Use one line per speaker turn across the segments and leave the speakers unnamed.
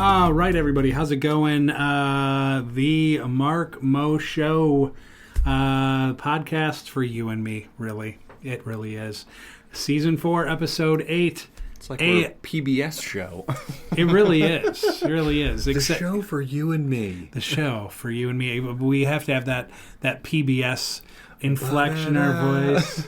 All right, everybody. How's it going? The Mark Mo Show podcast for you and me, really. It really is. Season 4, Episode 8.
It's like we're a PBS show.
It really is. It really is.
The show for you and me.
The show for you and me. We have to have that PBS inflection in our voice.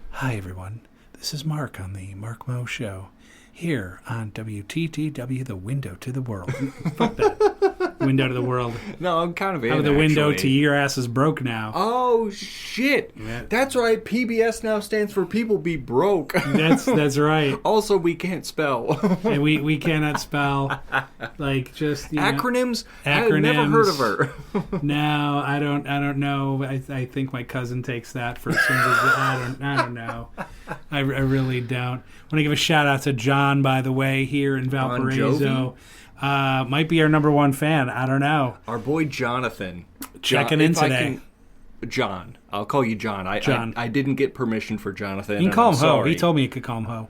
Hi, everyone. This is Mark on the Mark Mo Show. Here on WTTW, the window to the world. Fuck that. Window to the world.
No, I'm kind of in,
How the window to your ass is broke now.
Oh, shit. Yeah. That's right. PBS now stands for People Be Broke.
That's right.
Also, we can't spell.
And we cannot spell. Like, just,
acronyms?
Acronyms.
I've never heard of her.
No, I don't know. I think my cousin takes that for some reason. I don't know. I really don't. I want to give a shout out to John, by the way, here in Valparaiso. Might be our number one fan. I don't know.
Our boy Jonathan.
Checking in today.
John. I'll call you John. I didn't get permission for Jonathan.
You can call him Ho. He told me you could call him Ho.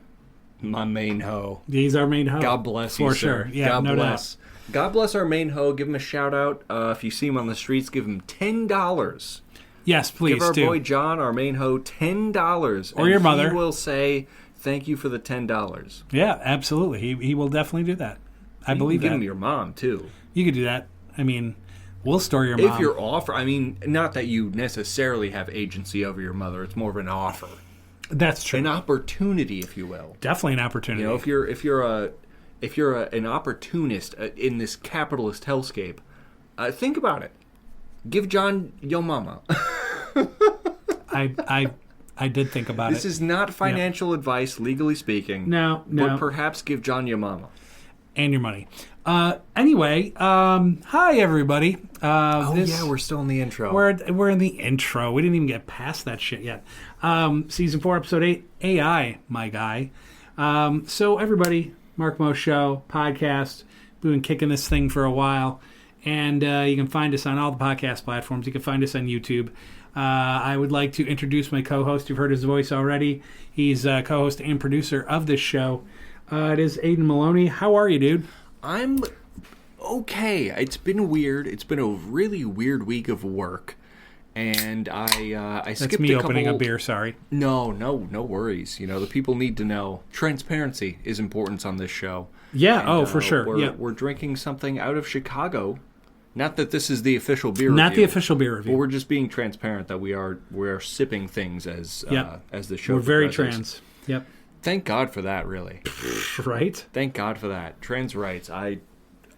My main Ho.
He's our main Ho.
God bless you,
for
sir.
Sure. Yeah,
God
no
bless.
doubt.
God bless our main Ho. Give him a shout out. If you see him on the streets, give him $10.
Yes, please.
Give our boy John, our main Ho, $10.
Or your mother.
He will say thank you for the $10.
Yeah, absolutely. He will definitely do that. I believe that.
You can give him your mom, too.
You could do that. I mean, we'll store your mom.
If you're not that you necessarily have agency over your mother. It's more of an offer.
That's true.
An opportunity, if you will.
Definitely an opportunity.
You know, if you're an opportunist in this capitalist hellscape, think about it. Give John your mama.
I did think about it.
This is not financial advice, legally speaking.
No.
But perhaps give John your mama.
And your money. Anyway, hi everybody.
We're still in the intro.
We're in the intro. We didn't even get past that shit yet. Season 4, Episode 8, AI, my guy. So everybody, Mark Mo Show, podcast. We've been kicking this thing for a while. And you can find us on all the podcast platforms. You can find us on YouTube. I would like to introduce my co-host. You've heard his voice already. He's co-host and producer of this show. It is Aiden Maloney. How are you, dude?
I'm okay. It's been weird. It's been a really weird week of work. And I skipped
That's me opening a beer, sorry.
No worries. You know, the people need to know. Transparency is important on this show.
Yeah, and, for sure.
We're drinking something out of Chicago. Not that this is the official beer review.
Not the official beer review.
But we're just being transparent that we're sipping things as the show
We're very
progresses.
trans. Yep.
Thank God for that, really.
Right?
Thank God for that. Trans rights. I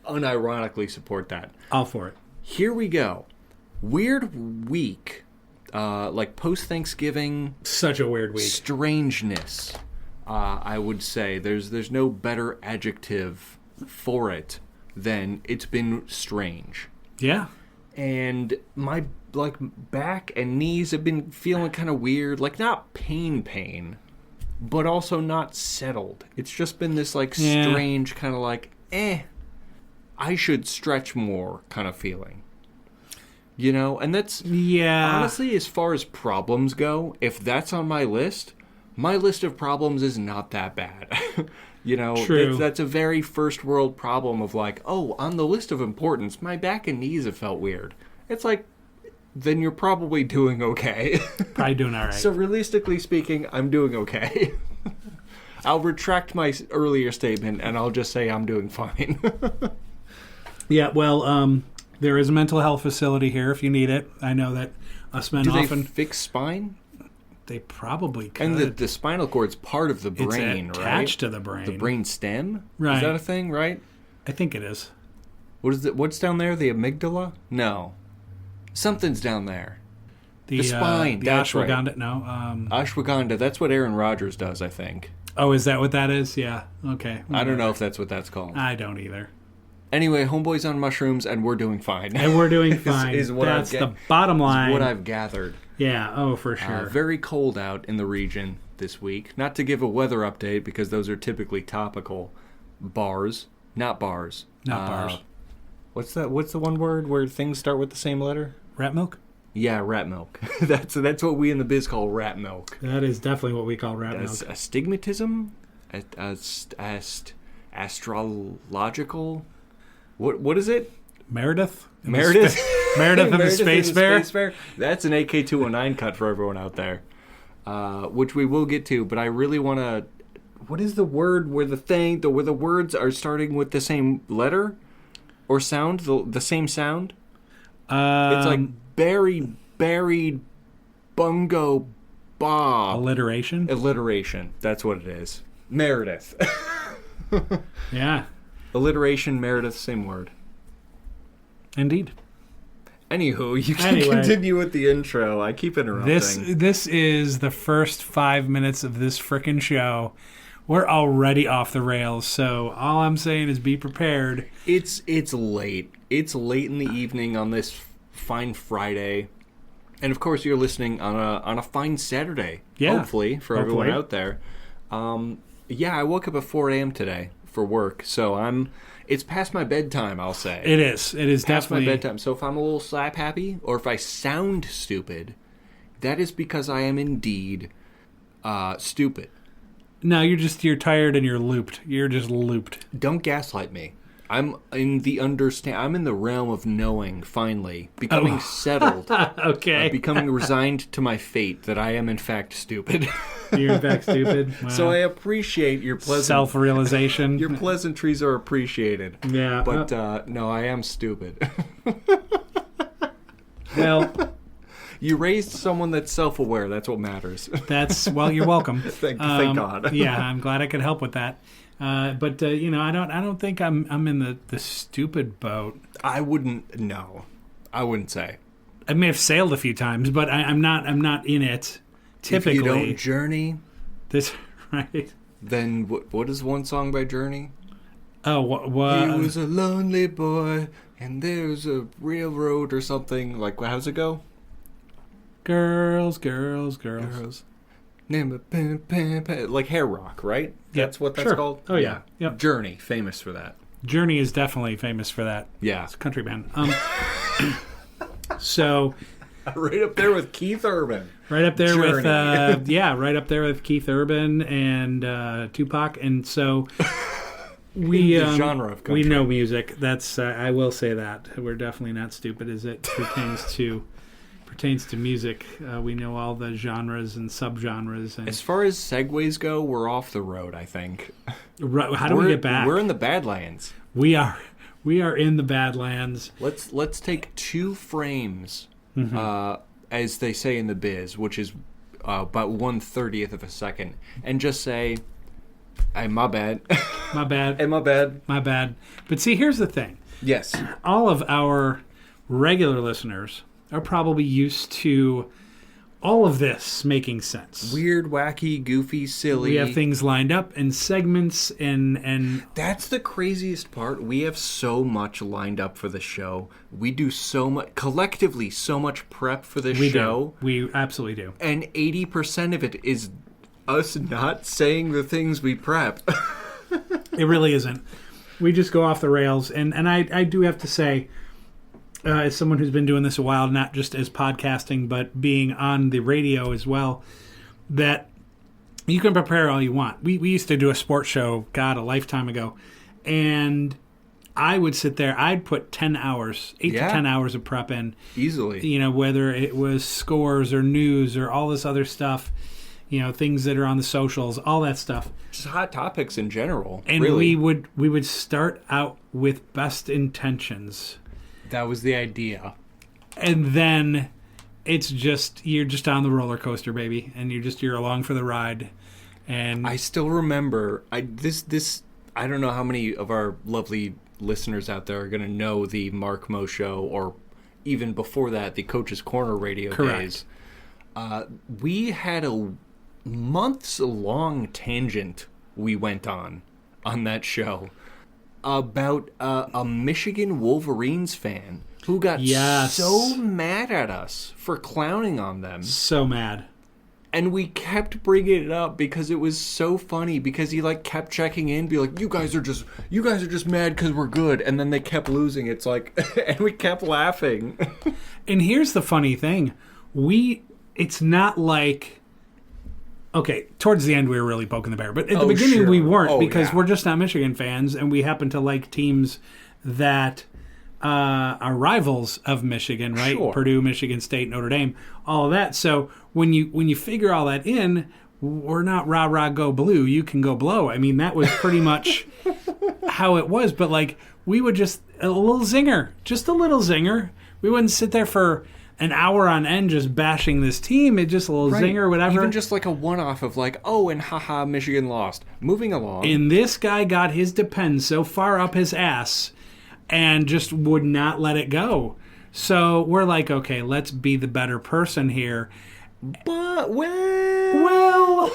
unironically support that.
All for it.
Here we go. Weird week. Like post-Thanksgiving.
Such a weird week.
Strangeness, I would say. There's no better adjective for it than it's been strange.
Yeah.
And my back and knees have been feeling kind of weird. Like not pain, but also not settled. It's just been this strange kind of I should stretch more kind of feeling. You know, and that's honestly, as far as problems go, if that's on my list of problems is not that bad. You know, that's a very first world problem of on the list of importance, my back and knees have felt weird. It's like, then you're probably doing okay.
Probably doing all right.
So realistically speaking, I'm doing okay. I'll retract my earlier statement and I'll just say I'm doing fine.
Yeah, well, there is a mental health facility here if you need it. I know that us men often...
Do they fix spine?
They probably could.
And the spinal cord's part of the brain,
it's
right?
attached to the brain.
The brain stem?
Right.
Is that a thing, right?
I think it is.
What's down there? The amygdala? No. Something's down there. The spine.
The
that's
ashwagandha.
Right.
No.
Ashwagandha. That's what Aaron Rodgers does, I think.
Oh, is that what that is? Yeah. Okay.
I don't know if that's what that's called.
I don't either.
Anyway, homeboys on mushrooms, and we're doing fine.
And we're doing fine. That's the bottom line.
Is what I've gathered.
Yeah, for sure.
Very cold out in the region this week. Not to give a weather update, because those are typically topical. Bars. Not bars.
Not bars.
What's the one word where things start with the same letter?
Rat milk?
Yeah, rat milk. That's what we in the biz call rat milk.
That is definitely what we call rat milk.
Astigmatism? astrological. What is it?
Meredith?
Meredith?
Meredith and the Space Bear?
That's an AK-209 cut for everyone out there, which we will get to. But I really want to... What is the word where the words are starting with the same letter or sound? The same sound? It's like buried, bungo, bob.
Alliteration?
That's what it is. Meredith.
Yeah.
Alliteration, Meredith, same word.
Indeed.
Anywho, you can continue with the intro. I keep interrupting.
This is the first 5 minutes of this frickin' show. We're already off the rails, so all I'm saying is be prepared.
It's late. It's late in the evening on this fine Friday. And of course you're listening on a fine Saturday.
Yeah.
Hopefully, for everyone out there. I woke up at 4 a.m. today for work, so it's past my bedtime, I'll say.
It is. It is
past
definitely
my bedtime. So if I'm a little slap happy, or if I sound stupid, that is because I am indeed stupid.
No, you're tired and you're looped. You're just looped.
Don't gaslight me. I'm in the realm of knowing, finally, becoming settled.
Okay.
Becoming resigned to my fate that I am in fact stupid.
You're in fact stupid. Wow.
So I appreciate your
self-realization.
Your pleasantries are appreciated.
Yeah.
But no, I am stupid.
Well,
you raised someone that's self-aware. That's what matters.
You're welcome.
Thank God.
Yeah, I'm glad I could help with that. I don't think I'm in the stupid boat.
I wouldn't say.
I may have sailed a few times, but I'm not in it. Typically,
if you don't journey,
this right.
Then what is one song by Journey?
Oh, what?
He was a lonely boy, and there's a railroad or something. Like, how's it go?
Girls.
Like hair rock, right?
Yep.
That's what that's called?
Oh, yeah. Yep.
Journey, famous for that.
Journey is definitely famous for that.
Yeah.
It's a country band. So...
Right up there with Keith Urban.
Right up there
Journey.
with... right up there with Keith Urban and Tupac. And so... We
the genre of country.
We know music. That's I will say that. We're definitely not stupid as it pertains to music. We know all the genres and subgenres. And
as far as segues go, we're off the road, I think.
How do we get back?
We're in the Badlands.
We are in the Badlands.
Let's take 2 frames, as they say in the biz, which is about 1/30th of a second, and just say, "Hey, my bad."
My bad.
Hey, my bad.
My bad. But see, here's the thing.
Yes.
All of our regular listeners are probably used to all of this making sense.
Weird, wacky, goofy, silly.
We have things lined up and segments and
that's the craziest part. We have so much lined up for the show. We do so much collectively, so much prep for the show.
We absolutely do.
And 80% of it is us not saying the things we prep.
It really isn't. We just go off the rails. And I do have to say, as someone who's been doing this a while, not just as podcasting, but being on the radio as well, that you can prepare all you want. We used to do a sports show, a lifetime ago, and I would sit there. I'd put 10 hours, 8 to 10 hours of prep in.
Easily.
Whether it was scores or news or all this other stuff, things that are on the socials, all that stuff.
Just hot topics in general.
And
really.
we would start out with best intentions.
That was the idea.
And then it's just, you're just on the roller coaster, baby. And you're along for the ride. And
I still remember, I don't know how many of our lovely listeners out there are going to know the Mark Mo Show, or even before that, the Coach's Corner radio days. We had a months-long tangent we went on that show about a Michigan Wolverines fan who got so mad at us for clowning on them.
So mad.
And we kept bringing it up because it was so funny, because he kept checking in, be like, you guys are just mad because we're good. And then they kept losing. It's like, and we kept laughing.
And here's the funny thing. It's not like, Okay, towards the end we were really poking the bear, but at the
Oh,
beginning
sure.
we weren't
Oh,
because
yeah.
we're just not Michigan fans, and we happen to like teams that are rivals of Michigan, right?
Sure.
Purdue, Michigan State, Notre Dame, all of that. So when you figure all that in, we're not rah rah go blue. You can go blow. I mean, that was pretty much how it was. But like we would just a little zinger, just a little zinger. We wouldn't sit there for an hour on end just bashing this team. It just a little zinger, whatever.
Even just like a one-off of like, oh, and haha, Michigan lost. Moving along.
And this guy got his depends so far up his ass and just would not let it go. So we're like, okay, let's be the better person here.
But, well...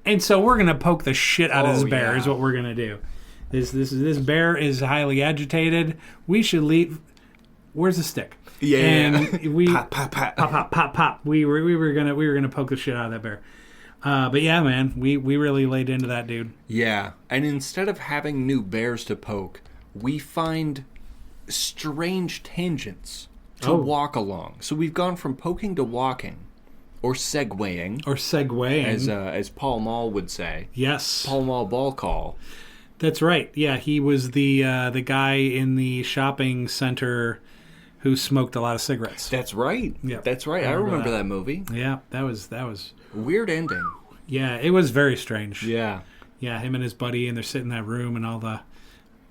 And so we're going to poke the shit out of this bear
yeah.
is what we're going to do. This bear is highly agitated. We should leave. Where's the stick?
Yeah.
And we
pop, pop, pop.
pop, pop, pop, pop. We were gonna poke the shit out of that bear. But yeah, man, we really laid into that dude.
Yeah, and instead of having new bears to poke, we find strange tangents to walk along. So we've gone from poking to walking, or segueing,
Or segueing.
as Paul Mall would say.
Yes,
Paul Mall ball call.
that's right. Yeah, he was the guy in the shopping center who smoked a lot of cigarettes.
That's right.
Yeah,
That's right. I remember that movie.
Yeah, that was.
Weird ending.
Yeah, it was very strange.
Yeah.
Yeah, him and his buddy, and they're sitting in that room, and all the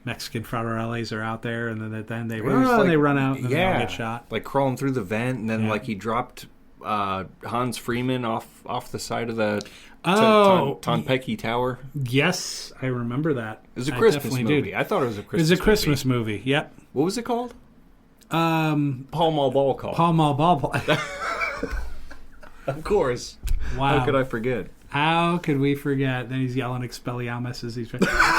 Mexican fratellis are out there, and then they run,
like-
they run out, and then they all get shot.
Like crawling through the vent, and then
Yeah.
like he dropped Hans Freeman off the side of the Tonpeki Tower.
Yes, I remember that.
It was a
I
Christmas
definitely
movie.
do.
I thought it was a
It
Christmas
was a Christmas movie. Yep.
What was it called?
Paul
Paul Mall ball call.
Mall Ball.
Of course.
Wow.
How could I forget?
How could we forget? Then he's yelling Expelliarmus as he's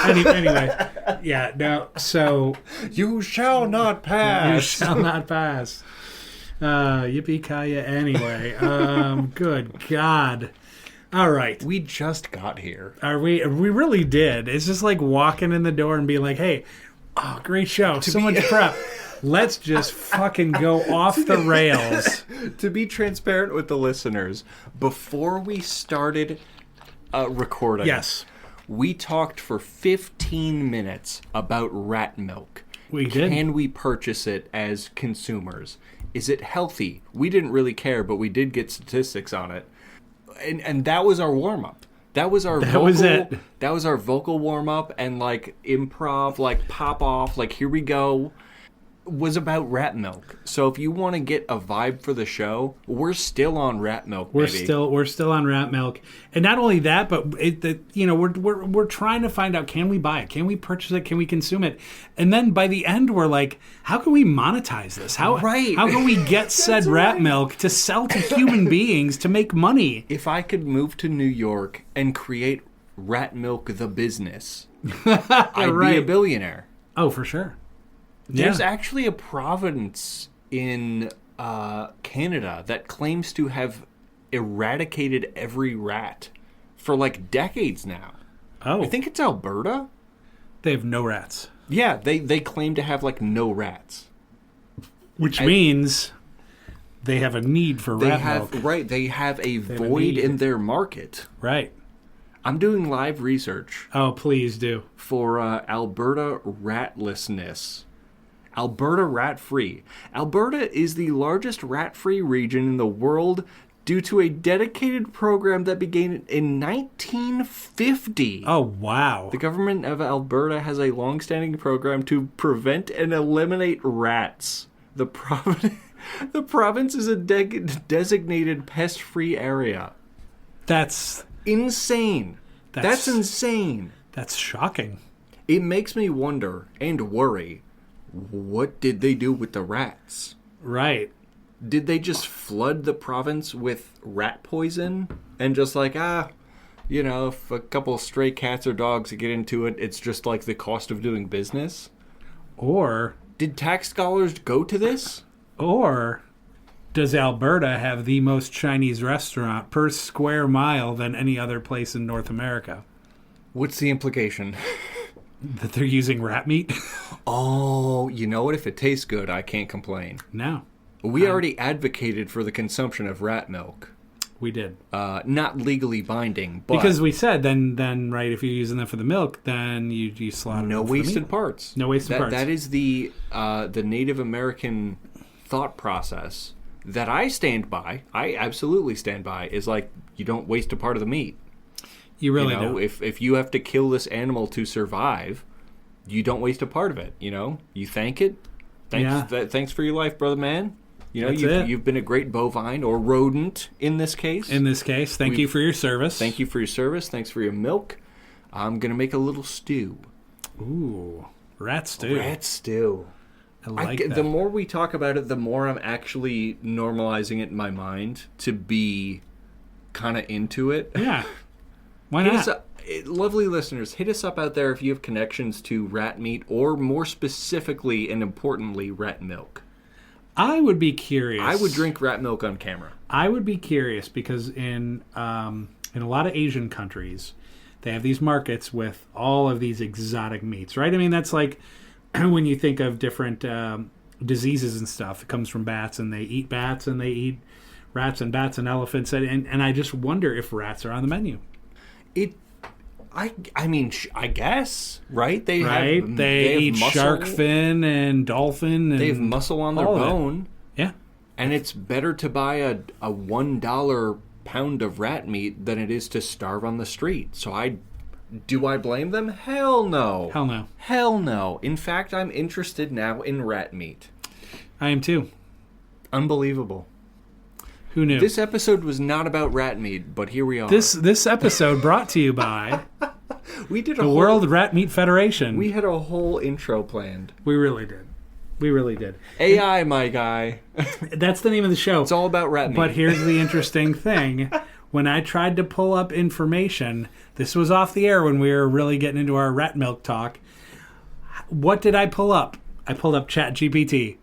anyway. Yeah. No. So
You shall not
you
pass.
shall not pass. Yippee-ki-yay. Anyway. Good God. All right.
We just got here.
Are we? We really did. It's just like walking in the door and being like, "Hey, oh, great show! So much prep. Let's just fucking go off the rails."
To be transparent with the listeners, before we started recording,
Yes,
we talked for 15 minutes about rat milk.
we did.
Can we purchase it as consumers? Is it healthy? We didn't really care, but we did get statistics on it. And that was our warm-up. That was our vocal,
was it.
That was our vocal warm-up and like improv, like pop off, like here we go, was about rat milk. So if you want to get a vibe for the show, we're still on rat milk,
We're
baby.
still on rat milk, and not only that, but we're trying to find out, can we buy it, can we purchase it, can we consume it, and then by the end we're like, how can we monetize this? How can we get said rat milk to sell to human beings to make money?
If I could move to New York and create rat milk the business, I'd be a
Right.
billionaire.
Oh, for sure.
There's
Yeah.
actually a province in Canada that claims to have eradicated every rat for like decades now.
Oh,
I think it's Alberta.
they have no rats,
Yeah, they claim to have like no rats.
which means they have a need for
They
rat
have
milk.
they have a
have a
void
need.
in their market.
Right.
I'm doing live research
Oh, please do.
for Alberta ratlessness. Alberta rat-free. Alberta is the largest rat-free region in the world due to a dedicated program that began in 1950.
Oh, wow.
The government of Alberta has a long-standing program to prevent and eliminate rats. The province is a designated pest-free area.
That's
Insane. That's insane.
That's shocking.
It makes me wonder and worry, what did they do with the rats?
Right.
Did they just flood the province with rat poison? And just like, if a couple stray cats or dogs get into it, it's just like the cost of doing business?
Or
Did tax dollars go to this?
does Alberta have the most Chinese restaurant per square mile than any other place in North America?
What's the implication?
That they're using rat meat?
Oh, you know what? If it tastes good, I can't complain.
No.
We already advocated for the consumption of rat milk.
we did.
Not legally binding, but
Because we said then right, if you're using them for the milk, then you slaughter
no
them for the
wasted
meat.
parts.
No wasted parts.
That is the Native American thought process that I stand by. I absolutely stand by. Is like you don't waste a part of the meat.
You really
You know,
don't.
if you have to kill this animal to survive, you don't waste a part of it. You know, you thank it. Thanks for your life, brother man. You know, you've been a great bovine or rodent in this case.
In this case, thank you for your service.
Thank you for your service. Thanks for your milk. I'm gonna make a little stew.
Ooh, rat stew.
Rat stew.
I like that.
The more we talk about it, the more I'm actually normalizing it in my mind to be kind of into it.
Yeah. Why not?
Lovely listeners, hit us up out there if you have connections to rat meat or more specifically and importantly, rat milk.
I would be curious.
I would drink rat milk on camera.
I would be curious because in a lot of Asian countries, they have these markets with all of these exotic meats, right? I mean, that's like when you think of different diseases and stuff. It comes from bats, and they eat bats, and they eat rats and bats and elephants, and I just wonder if rats are on the menu.
I mean, I guess, right? They
eat
muscle,
shark fin and dolphin. And
they have muscle on their bone.
Yeah.
And it's better to buy a $1 pound of rat meat than it is to starve on the street. So do I blame them? Hell no.
Hell no.
Hell no. In fact, I'm interested now in rat meat.
I am too.
Unbelievable.
Who knew?
This episode was not about rat meat, but here we are.
This episode brought to you by the World Rat Meat Federation.
We had a whole intro planned.
We really did. We really did.
AI, my guy.
That's the name of the show.
It's all about rat meat.
But here's the interesting thing. When I tried to pull up information, this was off the air when we were really getting into our rat milk talk. What did I pull up? I pulled up ChatGPT.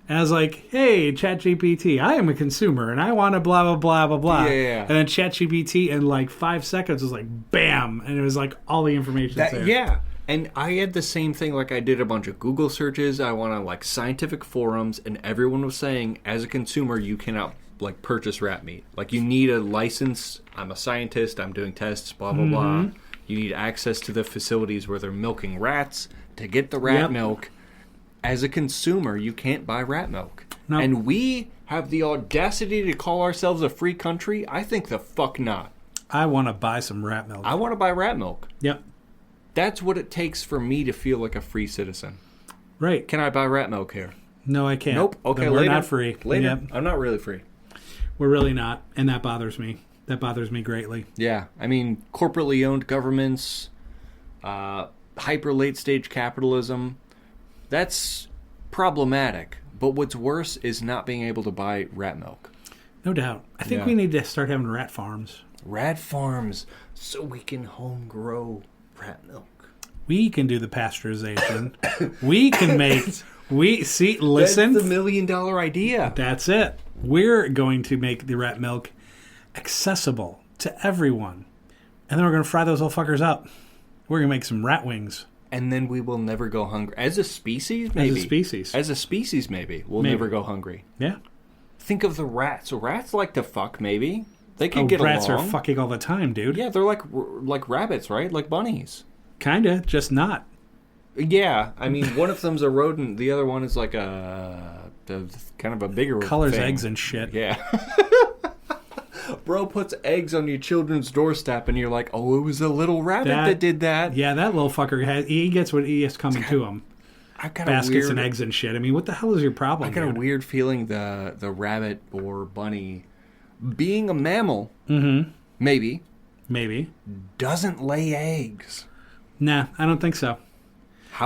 And I was like, hey, ChatGPT, I am a consumer, and I want to blah, blah, blah, blah, blah.
Yeah.
And then ChatGPT in like 5 seconds was like, bam. And it was like all the information there.
Yeah. And I had the same thing. Like, I did a bunch of Google searches. I went on, like, scientific forums, and everyone was saying, as a consumer, you cannot, like, purchase rat meat. Like, you need a license. I'm a scientist. I'm doing tests, blah, blah, blah. You need access to the facilities where they're milking rats to get the rat milk. As a consumer, you can't buy rat milk. Nope. And we have the audacity to call ourselves a free country? I think the fuck not.
I want to buy some rat milk.
I want to buy rat milk.
Yep.
That's what it takes for me to feel like a free citizen.
Right.
Can I buy rat milk here?
No, I can't.
Nope. Okay,
then
later.
We're not free.
Later.
Yep.
I'm not really free.
We're really not, and that bothers me. That bothers me greatly.
Yeah. I mean, corporately owned governments, hyper late-stage capitalism, that's problematic. But what's worse is not being able to buy rat milk.
No doubt. I think we need to start having rat farms.
Rat farms, so we can home grow rat milk.
We can do the pasteurization. We can make... Listen.
That's the $1 million idea.
That's it. We're going to make the rat milk accessible to everyone. And then we're going to fry those little fuckers up. We're going to make some rat wings.
And then we will never go hungry. As a species, maybe. As a species, maybe. We'll never go hungry.
Yeah.
Think of the rats. Rats like to fuck, maybe. They can get
rats
along.
Rats are fucking all the time, dude.
Yeah, they're like rabbits, right? Like bunnies.
Kinda, just not.
Yeah, I mean, one of them's a rodent. The other one is like a kind of a bigger
colors
thing.
Eggs and shit.
Yeah. Bro puts eggs on your children's doorstep, and you're like, oh, it was a little rabbit that did that.
Yeah, that little fucker, he gets what he has coming to him.
I've got
baskets and eggs and shit. I mean, what the hell is your problem?
I got a weird feeling the rabbit or bunny, being a mammal, maybe, doesn't lay eggs.
Nah, I don't think so.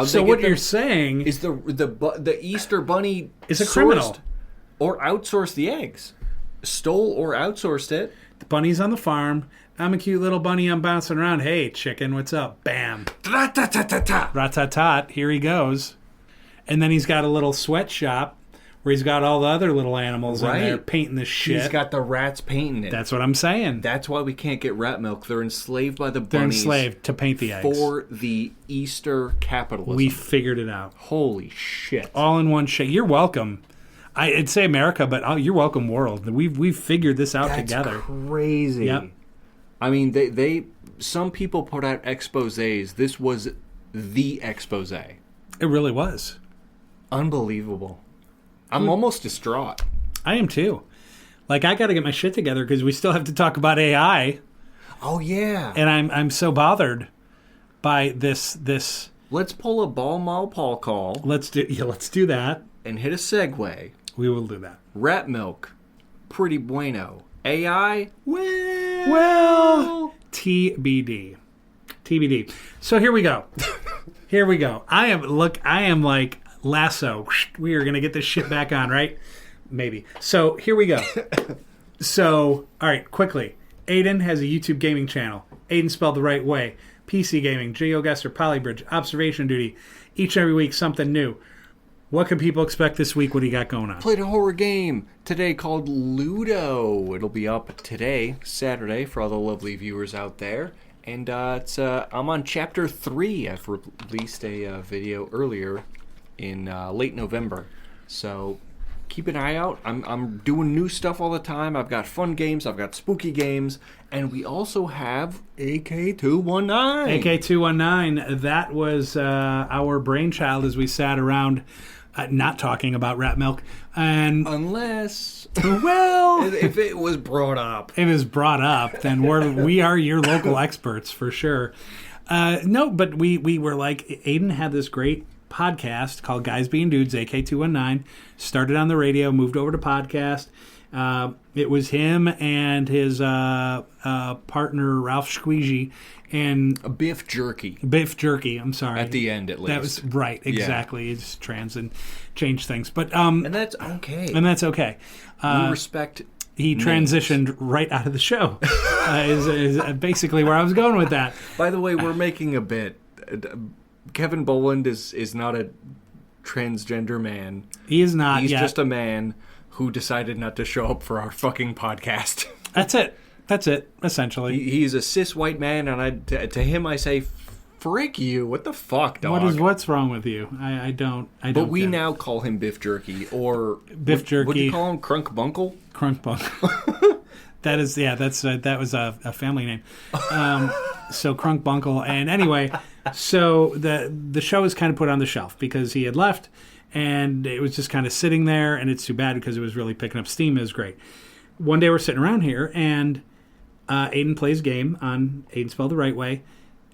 So what
you're saying
is the Easter bunny
is a criminal,
or outsourced the eggs, stole or outsourced it.
The bunny's on the farm. I'm a cute little bunny. I'm bouncing around. Hey, chicken, what's up? Bam.
Rat-tat-tat-tat.
Rat-tat-tat. Here he goes. And then he's got a little sweatshop where he's got all the other little animals in there painting this shit.
He's got the rats painting it.
That's what I'm saying.
That's why we can't get rat milk. They're enslaved by the bunnies.
They're enslaved to paint the eggs.
For the Easter capitalism.
We figured it out.
Holy shit.
All in one shit. You're welcome. I'd say America, but you're welcome, world. We've figured this out together.
Crazy.
Yep.
I mean, they some people put out exposés. This was the exposé.
It really was.
Unbelievable. I'm almost distraught.
I am too. Like, I got to get my shit together because we still have to talk about AI.
Oh yeah.
And I'm so bothered by this.
Let's pull a ball mal Paul call.
Let's do that.
And hit a segue.
We will do that.
Rat milk, pretty bueno. AI,
well, TBD. So here we go. I am like Lasso. We are gonna get this shit back on, right? Maybe. So here we go. So, all right, quickly. Aiden has a YouTube gaming channel. Aiden spelled the right way. PC gaming, GeoGuessr, Polybridge, Observation Duty. Each and every week, something new. What can people expect this week? What do you got going on?
Played a horror game today called Ludo. It'll be up today, Saturday, for all the lovely viewers out there. And I'm on Chapter 3. I've released a video earlier in late November. So keep an eye out. I'm doing new stuff all the time. I've got fun games. I've got spooky games. And we also have AK219.
AK219. That was our brainchild as we sat around not talking about rat milk. And
unless,
well,
if it was brought up.
If it was brought up, then we are your local experts for sure. No, but we were like, Aiden had this great podcast called Guys Being Dudes, AK219. Started on the radio, moved over to podcast. It was him and his partner, Ralph Squeegee, and
Biff Jerky.
I'm sorry.
At the end, at least.
That was right, exactly. Yeah. It's trans and changed things. But
and that's okay.
We
respect
he
names.
Transitioned right out of the show. Is basically where I was going with that.
By the way, we're making a bit. Kevin Boland is not a transgender man.
He is not.
He's
yet.
just a man who decided not to show up for our fucking podcast.
That's it. Essentially,
he's a cis white man, and to him I say, "Frick you! What the fuck, dog?
What's wrong with you? I don't.
But we now call him Biff Jerky or
Biff Jerky.
What do you call him? Crunk Bunkle.
Crunk Bunkle. That is that was a family name. So Crunk Bunkle, and anyway, so the show is kind of put on the shelf because he had left, and it was just kind of sitting there, and it's too bad because it was really picking up steam. It was great. One day we're sitting around here, and Aiden plays a game on Aiden Spelled the Right Way,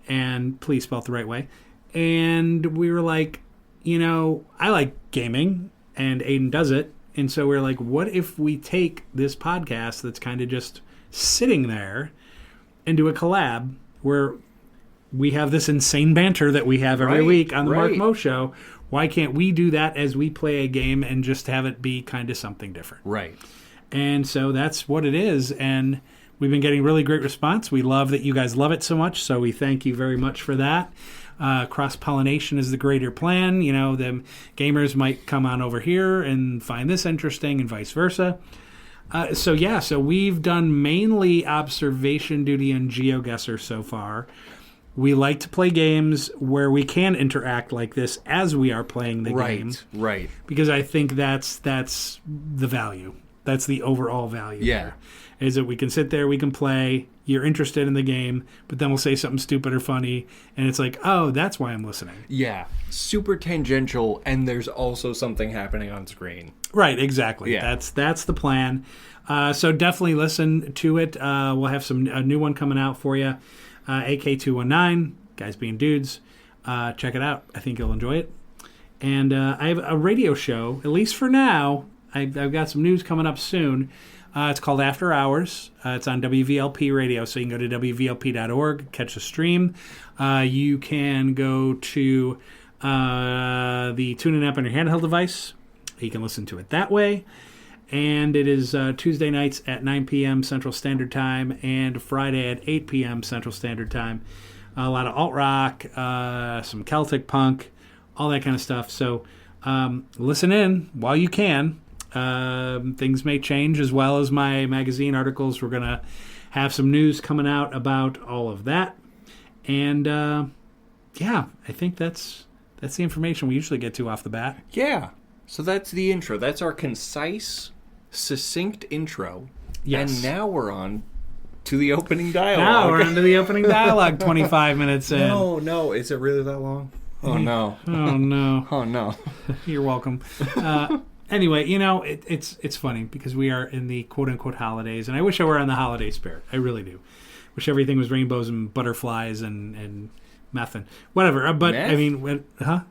and Please Spell it the Right Way, and we were like, I like gaming, and Aiden does it, and so we're like, what if we take this podcast that's kind of just sitting there and do a collab where we have this insane banter that we have every week on the Mark Mo Show. Why can't we do that as we play a game and just have it be kind of something different?
Right.
And so that's what it is. And we've been getting really great response. We love that you guys love it so much. So we thank you very much for that. Cross-pollination is the greater plan. The gamers might come on over here and find this interesting and vice versa. So we've done mainly Observation Duty and GeoGuessr so far. We like to play games where we can interact like this as we are playing the game.
Right.
Because I think that's the value. That's the overall value.
Yeah.
There, is that we can sit there, we can play, you're interested in the game, but then we'll say something stupid or funny, and it's like, oh, that's why I'm listening.
Yeah. Super tangential, and there's also something happening on screen.
Right, exactly.
Yeah.
That's the plan. So definitely listen to it. We'll have a new one coming out for you. AK219, Guys Being Dudes. Check it out. I think you'll enjoy it. And I have a radio show, at least for now. I've got some news coming up soon. It's called After Hours. It's on WVLP radio, so you can go to WVLP.org, catch the stream. You can go to the TuneIn app on your handheld device. You can listen to it that way. And it is Tuesday nights at 9 p.m. Central Standard Time and Friday at 8 p.m. Central Standard Time. A lot of alt-rock, some Celtic punk, all that kind of stuff. So listen in while you can. Things may change as well as my magazine articles. We're going to have some news coming out about all of that. And, I think that's the information we usually get to off the bat.
Yeah. So that's the intro. That's our concise, succinct intro.
Yes.
And now we're on to the opening dialogue.
Now we're on to the opening dialogue, 25 minutes in.
No. Is it really that long? Oh, no.
Oh, no.
Oh, no.
You're welcome. Anyway, it's funny because we are in the quote-unquote holidays, and I wish I were in the holiday spirit. I really do. Wish everything was rainbows and butterflies and meth and whatever. But,
meth?
I mean, huh?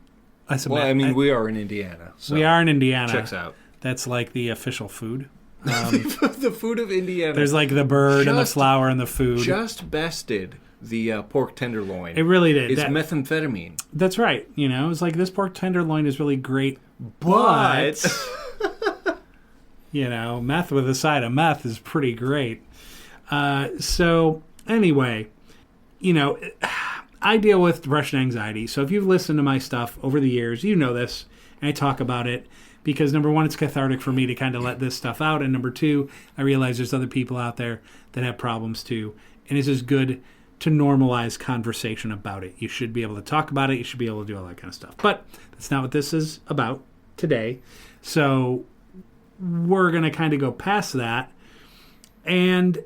I said
Well,
meth.
I mean, we are in Indiana. So
we are in Indiana.
checks out.
That's like the official food.
The food of Indiana.
There's like the bird and the flower and the food.
Just bested the pork tenderloin.
It really did.
It's methamphetamine.
That's right. It's like this pork tenderloin is really great, but meth with a side of meth is pretty great. So anyway, I deal with depression and anxiety. So if you've listened to my stuff over the years, you know this, and I talk about it because, number one, it's cathartic for me to kind of let this stuff out, and number two, I realize there's other people out there that have problems too, and it's just good to normalize conversation about it. You should be able to talk about it. You should be able to do all that kind of stuff. But that's not what this is about today. So we're going to kind of go past that. And,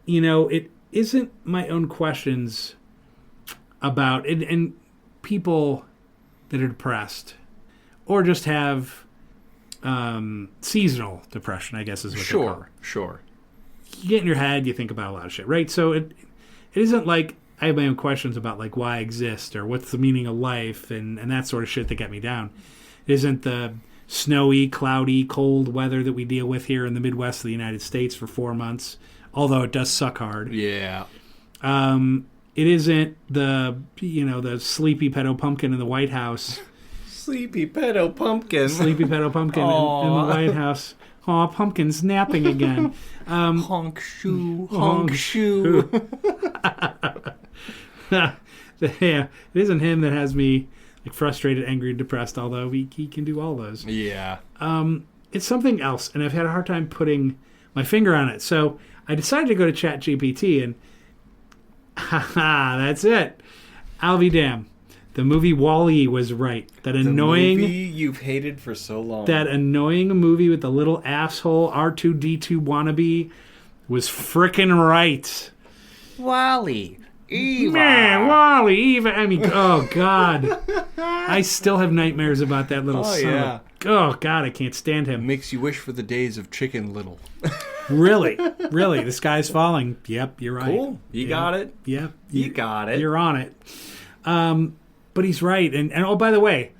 it isn't my own questions about it, and people that are depressed or just have seasonal depression, I guess is what they call it.
Sure.
You get in your head, you think about a lot of shit, right? So it isn't like I have my own questions about like why I exist or what's the meaning of life and that sort of shit that get me down. It isn't the snowy, cloudy, cold weather that we deal with here in the Midwest of the United States for 4 months, although it does suck hard.
Yeah.
It isn't the sleepy pedo pumpkin in the White House.
Sleepy pedo pumpkin.
Sleepy pedo pumpkin in the White House. Aw, pumpkin's napping again.
Honk shoe. Honk shoe.
Yeah, it isn't him that has me like frustrated, angry, depressed, although he can do all those.
Yeah.
It's something else, and I've had a hard time putting my finger on it. So I decided to go to ChatGPT, and that's it. I'll be damned. The movie WALL-E was right. That annoying
movie you've hated for so long.
That annoying movie with the little asshole R2-D2 wannabe was frickin' right.
WALL-E. Eva.
Man, WALL-E, Eva. I mean, oh, God. I still have nightmares about that little son.
Yeah.
Oh, God, I can't stand him.
Makes you wish for the days of Chicken Little.
Really? The sky's falling. Yep, you're right.
Cool. You got it.
Yep.
You got it.
You're on it. But he's right. And oh, by the way,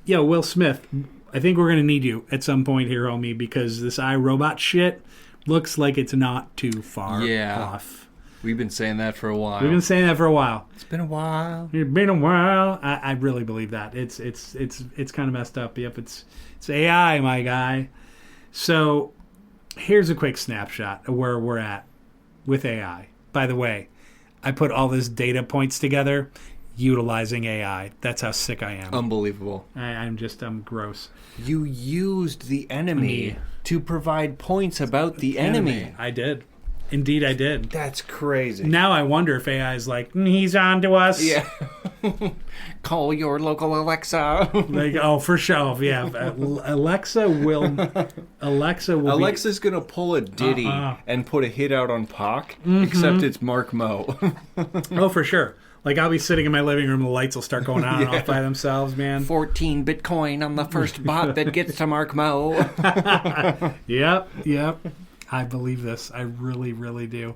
Will Smith, I think we're going to need you at some point here, homie, because this iRobot shit looks like it's not too far off.
We've been saying that for a while.
It's been a while. I really believe that. It's kind of messed up. Yep, it's AI, my guy. So here's a quick snapshot of where we're at with AI. By the way, I put all this data points together utilizing AI. That's how sick I am.
Unbelievable.
I'm gross.
You used the enemy to provide points about the enemy.
I did. Indeed, I did.
That's crazy.
Now I wonder if AI is like, he's on to us.
Yeah. Call your local Alexa.
Like, oh, for sure. Yeah. Alexa's
going to pull a ditty and put a hit out on Pac, except it's Mark Mo.
Oh, for sure. Like, I'll be sitting in my living room, the lights will start going on and off by themselves, man.
14 Bitcoin on the first bot that gets to Mark Mo.
Yep. I believe this. I really, really do.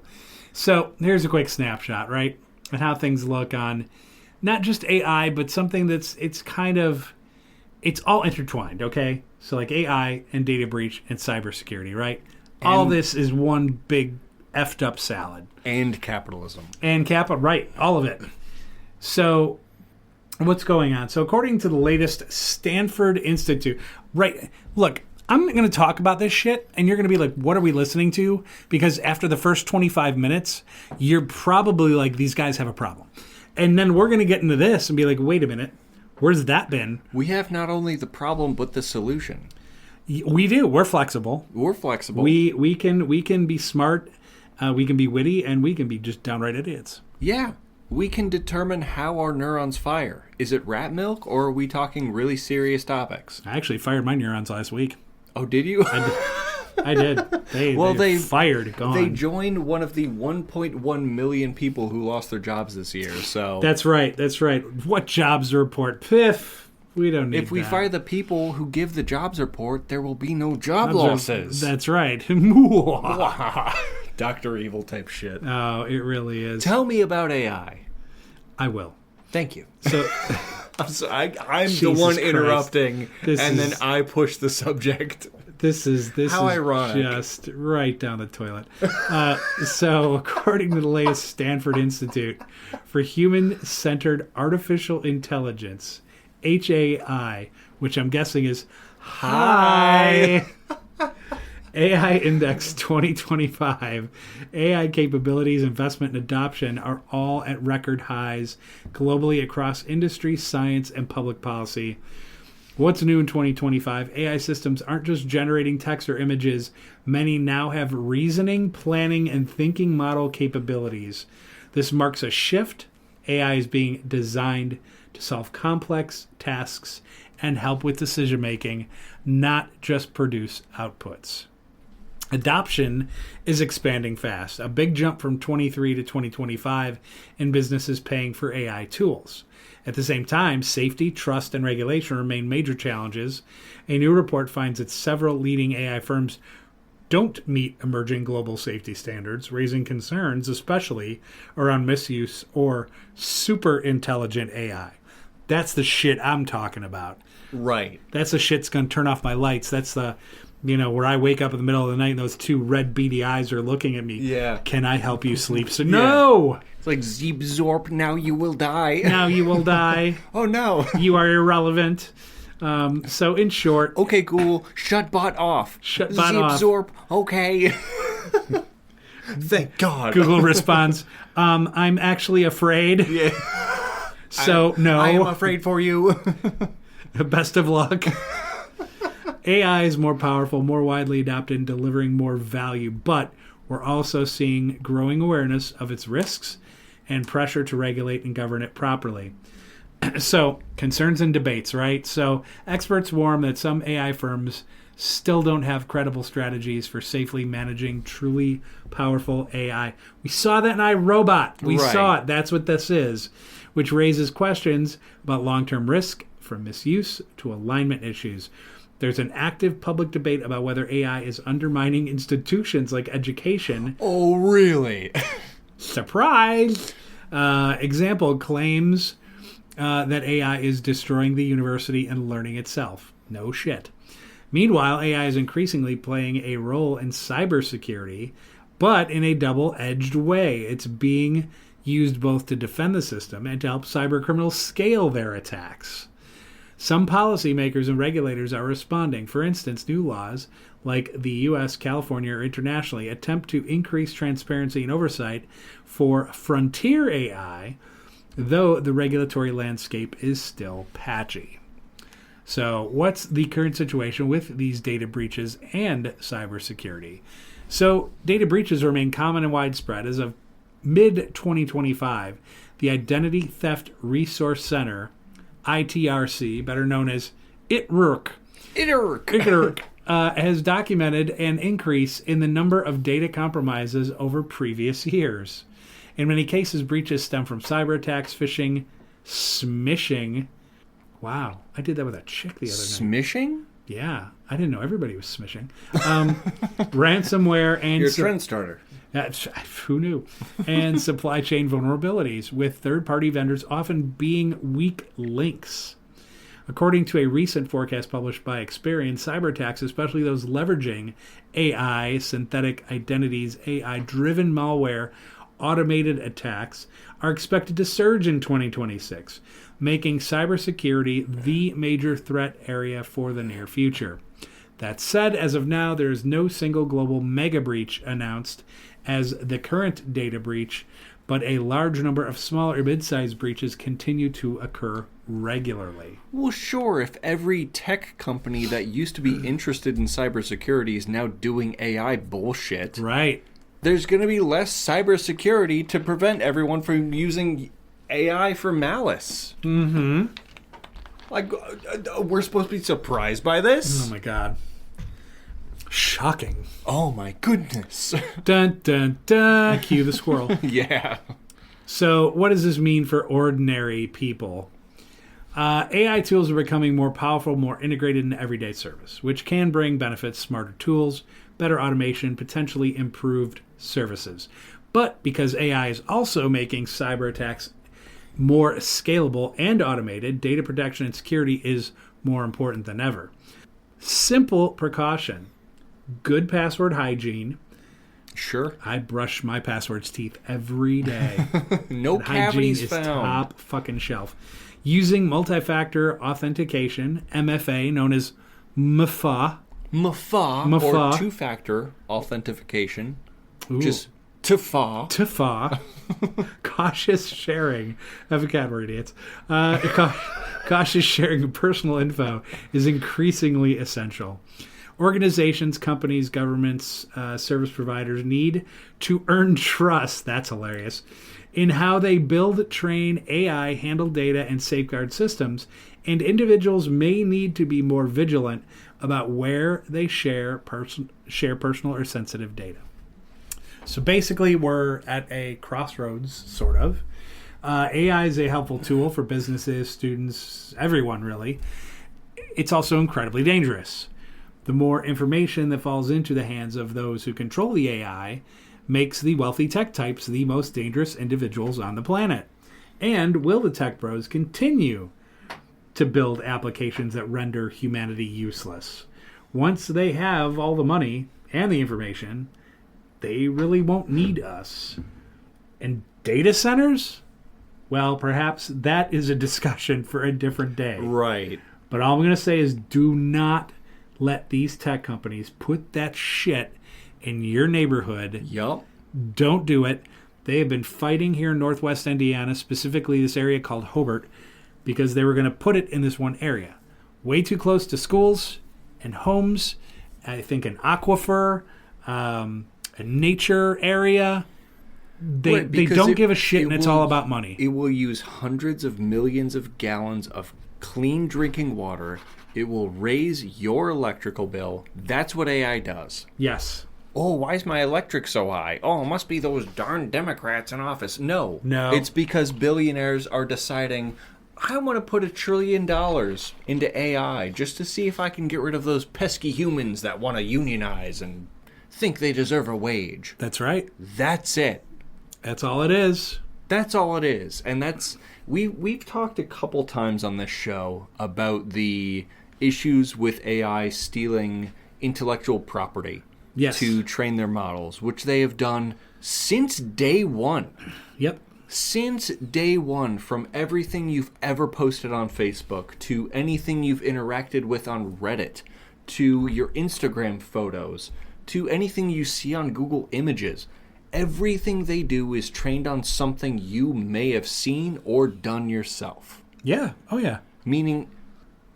So, here's a quick snapshot, right? And how things look on not just AI, but something it's all intertwined, okay? So, like AI and data breach and cybersecurity, right? All this is one big effed up salad.
And capitalism.
Right, all of it. So, what's going on? So, according to the latest Stanford Institute, right, look, I'm going to talk about this shit, and you're going to be like, what are we listening to? Because after the first 25 minutes, you're probably like, these guys have a problem. And then we're going to get into this and be like, wait a minute, where's that been?
We have not only the problem, but the solution.
We do. We're flexible. We can be smart, we can be witty, and we can be just downright idiots.
Yeah. we can determine how our neurons fire. Is it rat milk, or are we talking really serious topics?
I actually fired my neurons last week.
Oh, did you?
I did. They fired. Gone.
They joined one of the 1.1 million people who lost their jobs this year. So
That's right. What jobs report? Piff. We don't need
if we
that.
fire the people who give the jobs report, there will be no job losses.
That's right.
Dr. Evil type shit.
Oh, it really is.
Tell me about AI.
I will.
Thank you.
So
I'm the
Jesus
one
Christ.
interrupting,
Then
I push the subject.
This is
How ironic.
Just right down the toilet. So, according to the latest Stanford Institute for Human-Centered Artificial Intelligence, HAI, which I'm guessing is Hi. AI Index 2025, AI capabilities, investment, and adoption are all at record highs globally across industry, science, and public policy. What's new in 2025? AI systems aren't just generating text or images. Many now have reasoning, planning, and thinking model capabilities. This marks a shift. AI is being designed to solve complex tasks and help with decision making, not just produce outputs. Adoption is expanding fast, a big jump from 23 to 2025 in businesses paying for AI tools. At the same time, safety, trust, and regulation remain major challenges. A new report finds that several leading AI firms don't meet emerging global safety standards, raising concerns especially around misuse or super intelligent AI. That's the shit I'm talking about.
Right.
That's the shit that's going to turn off my lights. That's the, where I wake up in the middle of the night and those two red beady eyes are looking at me.
Yeah.
Can I help you sleep? So no!
It's like Zeep Zorp, now you will die.
Now you will die.
Oh no.
You are irrelevant. So in short...
Okay, Google, shut bot off.
Shut bot
Zeep
off.
Zorp, okay. Thank God.
Google responds, I'm actually afraid.
Yeah.
So, no.
I am afraid for you.
Best of luck. AI is more powerful, more widely adopted, and delivering more value, but we're also seeing growing awareness of its risks and pressure to regulate and govern it properly. So, concerns and debates, right? So, experts warn that some AI firms still don't have credible strategies for safely managing truly powerful AI. We saw that in iRobot. We saw it. That's what this is, which raises questions about long-term risk from misuse to alignment issues. There's an active public debate about whether AI is undermining institutions like education.
Oh, really?
Surprise! Example claims that AI is destroying the university and learning itself. No shit. Meanwhile, AI is increasingly playing a role in cybersecurity, but in a double-edged way. It's being used both to defend the system and to help cybercriminals scale their attacks. Some policymakers and regulators are responding. For instance, new laws like the U.S., California, or internationally attempt to increase transparency and oversight for frontier AI, though the regulatory landscape is still patchy. So, what's the current situation with these data breaches and cybersecurity? So, data breaches remain common and widespread. As of mid-2025, the Identity Theft Resource Center, ITRC, better known as ITRC, has documented an increase in the number of data compromises over previous years. In many cases, breaches stem from cyber attacks, phishing, smishing. Wow, I did that with a chick the other night.
Smishing?
Yeah, I didn't know everybody was smishing. Ransomware and...
You're a trend starter.
Who knew? And supply chain vulnerabilities, with third-party vendors often being weak links. According to a recent forecast published by Experian, cyber attacks, especially those leveraging AI, synthetic identities, AI-driven malware, automated attacks, are expected to surge in 2026, making cybersecurity the major threat area for the near future. That said, as of now, there is no single global mega breach announced as the current data breach, but a large number of smaller mid-sized breaches continue to occur regularly.
Well, sure, if every tech company that used to be interested in cybersecurity is now doing AI bullshit,
right?
There's going to be less cybersecurity to prevent everyone from using AI for malice.
Mm-hmm.
Like, we're supposed to be surprised by this?
Oh, my God. Shocking.
Oh, my goodness.
Dun, dun, dun. Cue the squirrel.
Yeah.
So what does this mean for ordinary people? AI tools are becoming more powerful, more integrated in everyday service, which can bring benefits, smarter tools, better automation, potentially improved services. But because AI is also making cyber attacks more scalable and automated, data protection and security is more important than ever. Simple precaution. Good password hygiene.
Sure.
I brush my password's teeth every day.
No
And
cavities
hygiene
found.
is top fucking shelf. Using multi-factor authentication, MFA, known as MFA.
MFA. Or two-factor authentication.
Ooh.
Just TFA.
TFA. Cautious sharing. Have a cat, we're idiots. Cautious sharing of personal info is increasingly essential. Organizations, companies, governments, service providers need to earn trust, that's hilarious, in how they build, train, AI, handle data, and safeguard systems, and individuals may need to be more vigilant about where they share personal or sensitive data. So basically, we're at a crossroads, sort of. AI is a helpful tool for businesses, students, everyone, really. It's also incredibly dangerous. The more information that falls into the hands of those who control the AI makes the wealthy tech types the most dangerous individuals on the planet. And will the tech bros continue to build applications that render humanity useless? Once they have all the money and the information, they really won't need us. And data centers? Well, perhaps that is a discussion for a different day.
Right.
But all I'm going to say is do not let these tech companies put that shit in your neighborhood.
Yup.
Don't do it. They have been fighting here in Northwest Indiana, specifically this area called Hobart, because they were going to put it in this one area. Way too close to schools and homes. I think an aquifer, a nature area. They don't give a shit, and it's all about money.
It will use hundreds of millions of gallons of clean drinking water. It will raise your electrical bill. That's what AI does.
Yes.
Oh, why is my electric so high? Oh, it must be those darn Democrats in office. No. It's because billionaires are deciding, I want to put $1 trillion into AI just to see if I can get rid of those pesky humans that want to unionize and think they deserve a wage.
That's right.
That's it.
That's all it is.
That's all it is. And that's we've talked a couple times on this show about the issues with AI stealing intellectual property.
Yes.
To train their models, which they have done since day one.
Yep.
Since day one, from everything you've ever posted on Facebook, to anything you've interacted with on Reddit, to your Instagram photos, to anything you see on Google Images. Everything they do is trained on something you may have seen or done yourself.
Yeah. Oh, yeah.
Meaning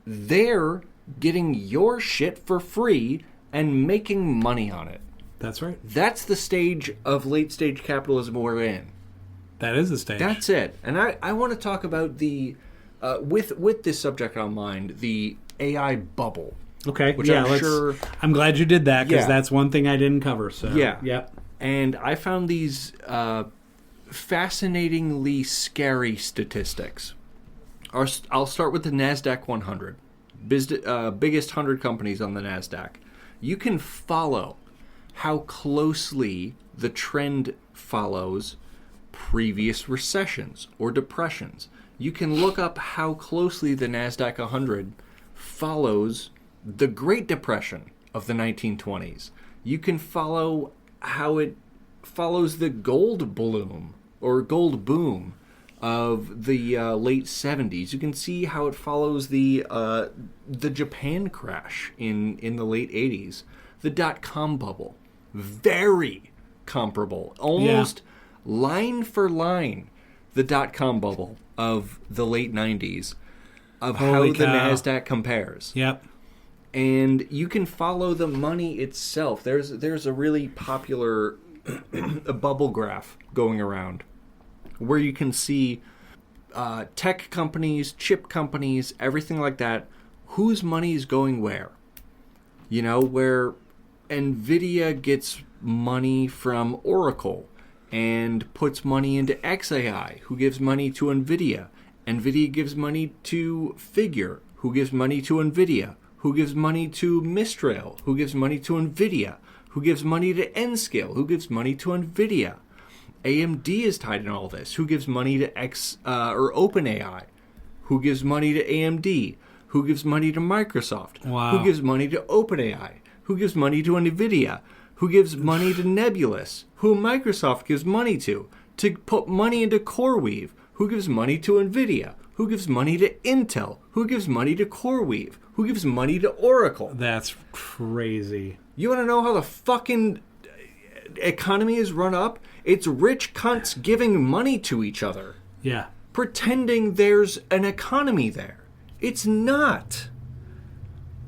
they're getting your shit for free and making money on it.
That's right.
That's the stage of late-stage capitalism we're in.
That is the stage.
That's it. And I want to talk about the, with this subject on mind, the AI bubble.
Okay.
Which
yeah, I'm glad you did that, because that's one thing I didn't cover. So
yeah.
Yep.
And I found these fascinatingly scary statistics. I'll start with the NASDAQ 100. Biggest 100 companies on the NASDAQ. You can follow how closely the trend follows previous recessions or depressions. You can look up how closely the NASDAQ 100 follows the Great Depression of the 1920s. You can follow how it follows the gold bloom or gold boom of the late 70s. You can see how it follows the Japan crash in the late 80s. The dot-com bubble. Very comparable. Almost line for line. The dot-com bubble of the late 90s. Of how the NASDAQ compares.
Yep.
And you can follow the money itself. There's a really popular a bubble graph going around where you can see tech companies, chip companies, everything like that, whose money is going where? You know, where NVIDIA gets money from Oracle and puts money into XAI, who gives money to NVIDIA. NVIDIA gives money to Figure, who gives money to NVIDIA, who gives money to Mistral, who gives money to NVIDIA, who gives money to Nscale, who gives money to NVIDIA. AMD is tied in all this. Who gives money to OpenAI? Who gives money to AMD? Who gives money to Microsoft?
Wow.
Who gives money to OpenAI? Who gives money to NVIDIA? Who gives money to Nebulous? Who Microsoft gives money to put money into CoreWeave? Who gives money to NVIDIA? Who gives money to Intel? Who gives money to CoreWeave? Who gives money to Oracle?
That's crazy.
You want to know how the fucking economy is run up? It's rich cunts giving money to each other.
Yeah.
Pretending there's an economy there. It's not.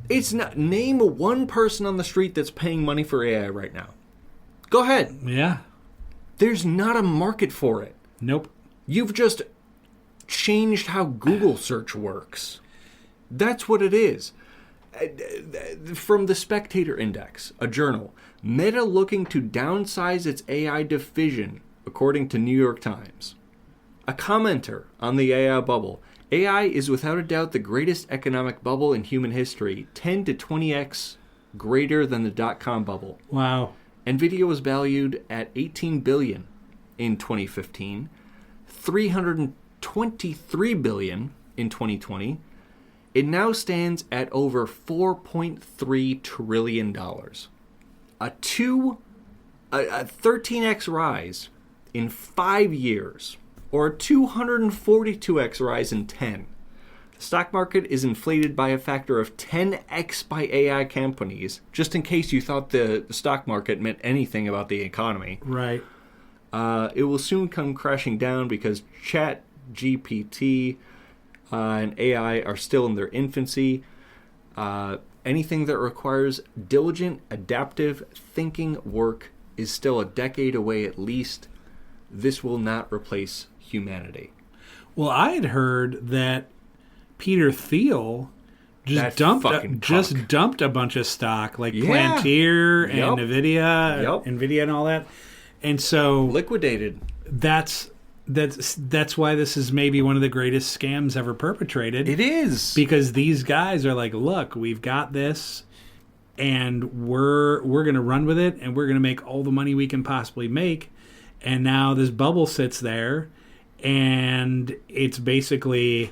It's not. Name one person on the street that's paying money for AI right now. Go ahead.
Yeah.
There's not a market for it.
Nope.
You've just changed how Google search works. That's what it is. From the Spectator Index, a journal, Meta looking to downsize its AI division, according to New York Times. A commenter on the AI bubble. AI is without a doubt the greatest economic bubble in human history, 10 to 20x greater than the dot-com bubble.
Wow.
NVIDIA was valued at $18 billion in 2015, $323 billion in 2020. It now stands at over $4.3 trillion. A 13x rise in 5 years, or a 242x rise in 10. The stock market is inflated by a factor of 10x by AI companies, just in case you thought the stock market meant anything about the economy.
Right.
It will soon come crashing down because ChatGPT and AI are still in their infancy. Anything that requires diligent, adaptive thinking work is still a decade away at least. This will not replace humanity.
Well, I had heard that Peter Thiel just dumped a bunch of stock, like Palantir and NVIDIA and all that. And so
liquidated.
That's why this is maybe one of the greatest scams ever perpetrated.
It is.
Because these guys are like, look, we've got this and we're going to run with it and we're going to make all the money we can possibly make. And now this bubble sits there and it's basically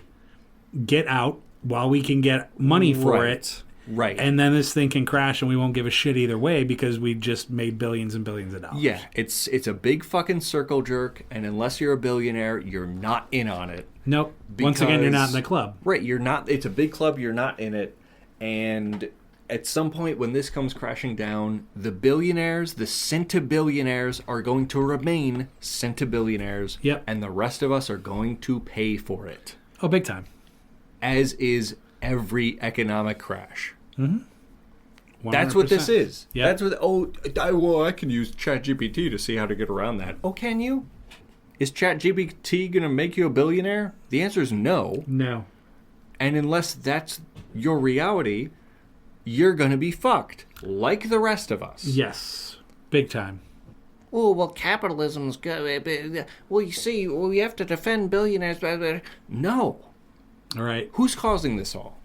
get out while we can get money for it.
Right.
And then this thing can crash and we won't give a shit either way because we just made billions and billions of dollars.
Yeah, it's a big fucking circle jerk, and unless you're a billionaire, you're not in on it.
Nope. Once again, you're not in the club.
Right, you're not. It's a big club, you're not in it. And at some point when this comes crashing down, the billionaires, the centibillionaires, are going to remain centibillionaires.
Yep.
And the rest of us are going to pay for it.
Oh, big time.
As is every economic crash.
Mm-hmm.
That's what this is.
Yep.
That's what. I can use ChatGPT to see how to get around that. Oh, can you? Is ChatGPT going to make you a billionaire? The answer is no.
No.
And unless that's your reality, you're going to be fucked, like the rest of us.
Yes, big time.
Oh, well, capitalism's good. Well, you see, we have to defend billionaires. No.
All right.
Who's causing this all?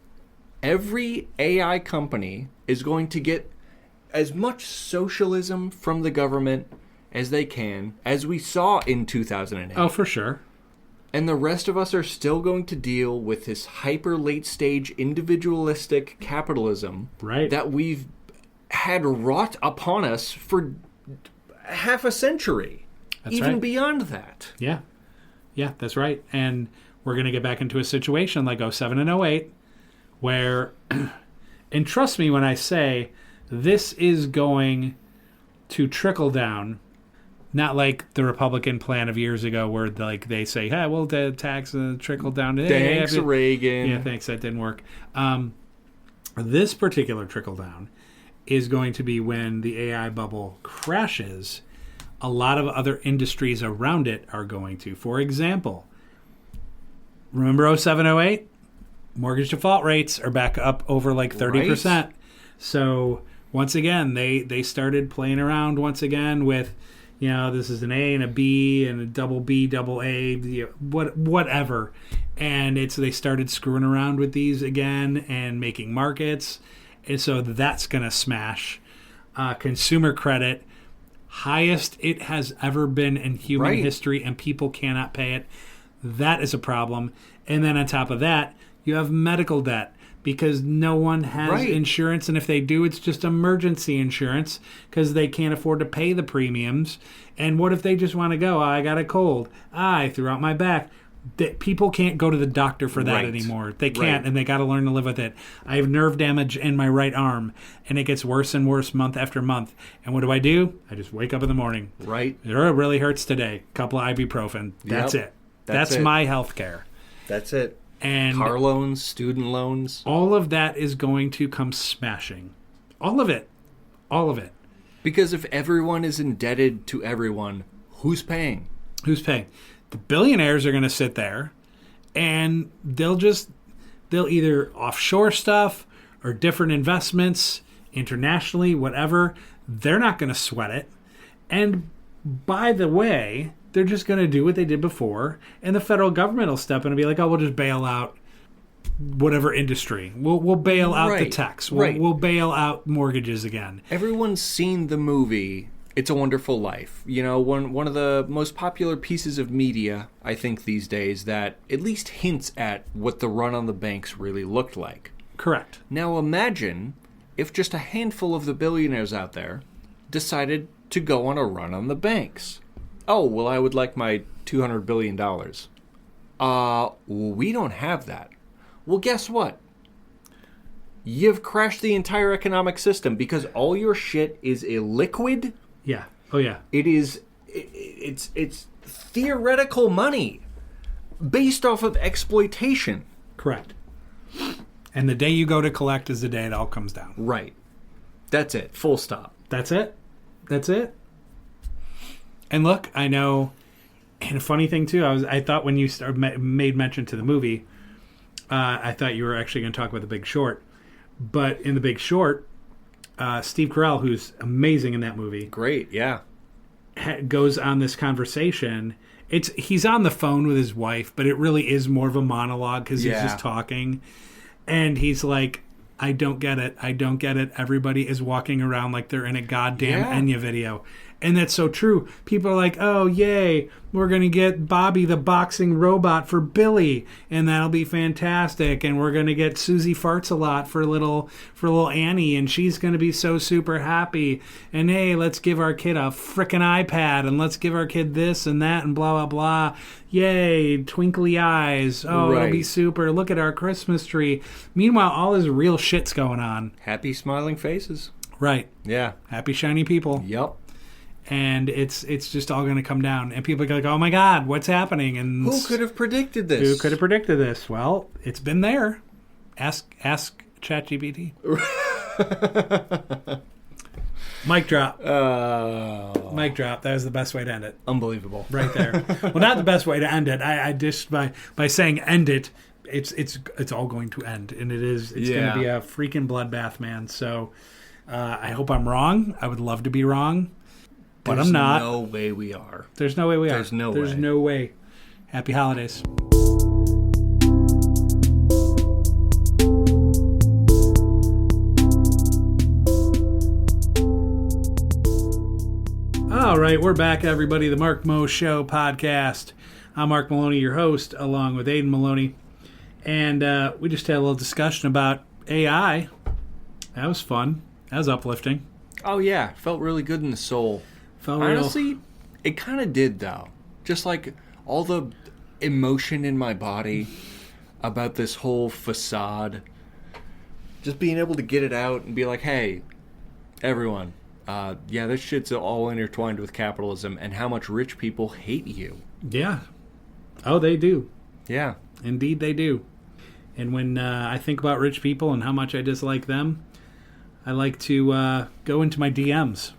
Every AI company is going to get as much socialism from the government as they can, as we saw in 2008.
Oh, for sure.
And the rest of us are still going to deal with this hyper late stage individualistic capitalism that we've had wrought upon us for half a century.
That's
even
right.
beyond that.
Yeah. Yeah, that's right. And we're going to get back into a situation like 07 and 08 where, and trust me when I say, this is going to trickle down, not like the Republican plan of years ago where like they say, hey, well, the tax trickle down.
Thanks, Reagan.
Yeah, thanks, that didn't work. This particular trickle down is going to be when the AI bubble crashes. A lot of other industries around it are going to. For example, remember 07, 08? Mortgage default rates are back up over like 30%.
Right.
So once again, they started playing around once again with, this is an A and a B and a double B, double A, whatever. And they started screwing around with these again and making markets. And so that's going to smash. Consumer credit, highest it has ever been in human history, and people cannot pay it. That is a problem. And then on top of that, you have medical debt because no one has insurance. And if they do, it's just emergency insurance because they can't afford to pay the premiums. And what if they just want to go, I got a cold. I threw out my back. People can't go to the doctor for that anymore. They can't, and they got to learn to live with it. I have nerve damage in my right arm, and it gets worse and worse month after month. And what do? I just wake up in the morning.
Right.
It really hurts today. A couple of ibuprofen. That's it. That's my health care.
That's it.
And
car loans, student loans.
All of that is going to come smashing. All of it. All of it.
Because if everyone is indebted to everyone, who's paying?
Who's paying? The billionaires are going to sit there and they'll either offshore stuff or different investments internationally, whatever. They're not going to sweat it. And by the way, they're just going to do what they did before, and the federal government will step in and be like, "Oh, we'll just bail out whatever industry. We'll bail out the techs. We'll bail out mortgages again."
Everyone's seen the movie It's a Wonderful Life. One of the most popular pieces of media, I think, these days that at least hints at what the run on the banks really looked like.
Correct.
Now imagine if just a handful of the billionaires out there decided to go on a run on the banks. Oh, well, I would like my $200 billion. We don't have that. Well, guess what? You've crashed the entire economic system because all your shit is illiquid.
Yeah. Oh, yeah.
It's theoretical money based off of exploitation.
Correct. And the day you go to collect is the day it all comes down.
Right. That's it. Full stop.
That's it. That's it. And look, I know, and a funny thing too, I thought when you made mention to the movie, I thought you were actually going to talk about The Big Short. But in The Big Short, Steve Carell, who's amazing in that movie,
great, yeah,
goes on this conversation. He's on the phone with his wife, but it really is more of a monologue because he's just talking. And he's like, I don't get it. I don't get it. Everybody is walking around like they're in a goddamn Enya video. And that's so true. People are like, oh, yay, we're going to get Bobby the boxing robot for Billy, and that'll be fantastic. And we're going to get Susie Farts-a-Lot for little Annie, and she's going to be so super happy. And, hey, let's give our kid a frickin' iPad, and let's give our kid this and that and blah, blah, blah. Yay, twinkly eyes. Oh, it'll be super. Look at our Christmas tree. Meanwhile, all this real shit's going on.
Happy smiling faces.
Right.
Yeah.
Happy shiny people.
Yep.
And it's just all going to come down. And people are like, oh, my God, what's happening? And
who could have predicted this?
Who could have predicted this? Well, it's been there. Ask ChatGPT. Mic drop. Mic drop. That was the best way to end it.
Unbelievable.
Right there. Well, not the best way to end it. I just by saying end it, it's all going to end. And it's going to be a freaking bloodbath, man. So I hope I'm wrong. I would love to be wrong. But I'm not.
There's no way we are.
There's no way we are.
There's no way.
There's no way. Happy holidays. All right, we're back, everybody. The Mark Mo Show podcast. I'm Mark Maloney, your host, along with Aiden Maloney. And we just had a little discussion about AI. That was fun. That was uplifting.
Oh, yeah. Felt really good in the soul. Honestly, it kind of did, though. Just like all the emotion in my body about this whole facade. Just being able to get it out and be like, hey, everyone, this shit's all intertwined with capitalism and how much rich people hate you.
Yeah. Oh, they do.
Yeah.
Indeed, they do. And when I think about rich people and how much I dislike them, I like to go into my DMs.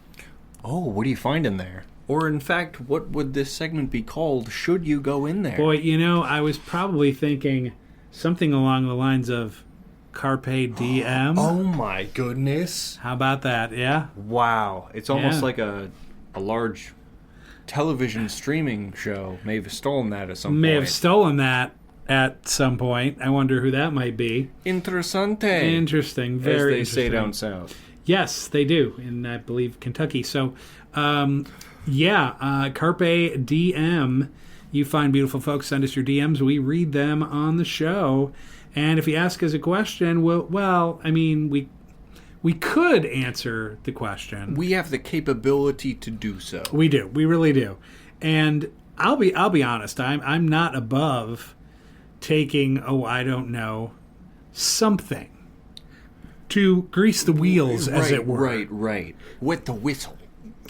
Oh, what do you find in there? Or, in fact, what would this segment be called should you go in there?
Boy, I was probably thinking something along the lines of Carpe Diem.
Oh, my goodness.
How about that, yeah?
Wow. It's almost like a large television streaming show. May have stolen that at some point.
May have stolen that at some point. I wonder who that might be.
Interessante.
Interesting. Very
as they
interesting.
say down south.
Yes, they do, in, I believe, Kentucky. So, Carpe Diem. You find beautiful folks, send us your DMs. We read them on the show. And if you ask us a question, we could answer the question.
We have the capability to do so.
We do. We really do. And I'll be honest. I'm not above taking, something to grease the wheels, as it were.
Right. Wet the whistle.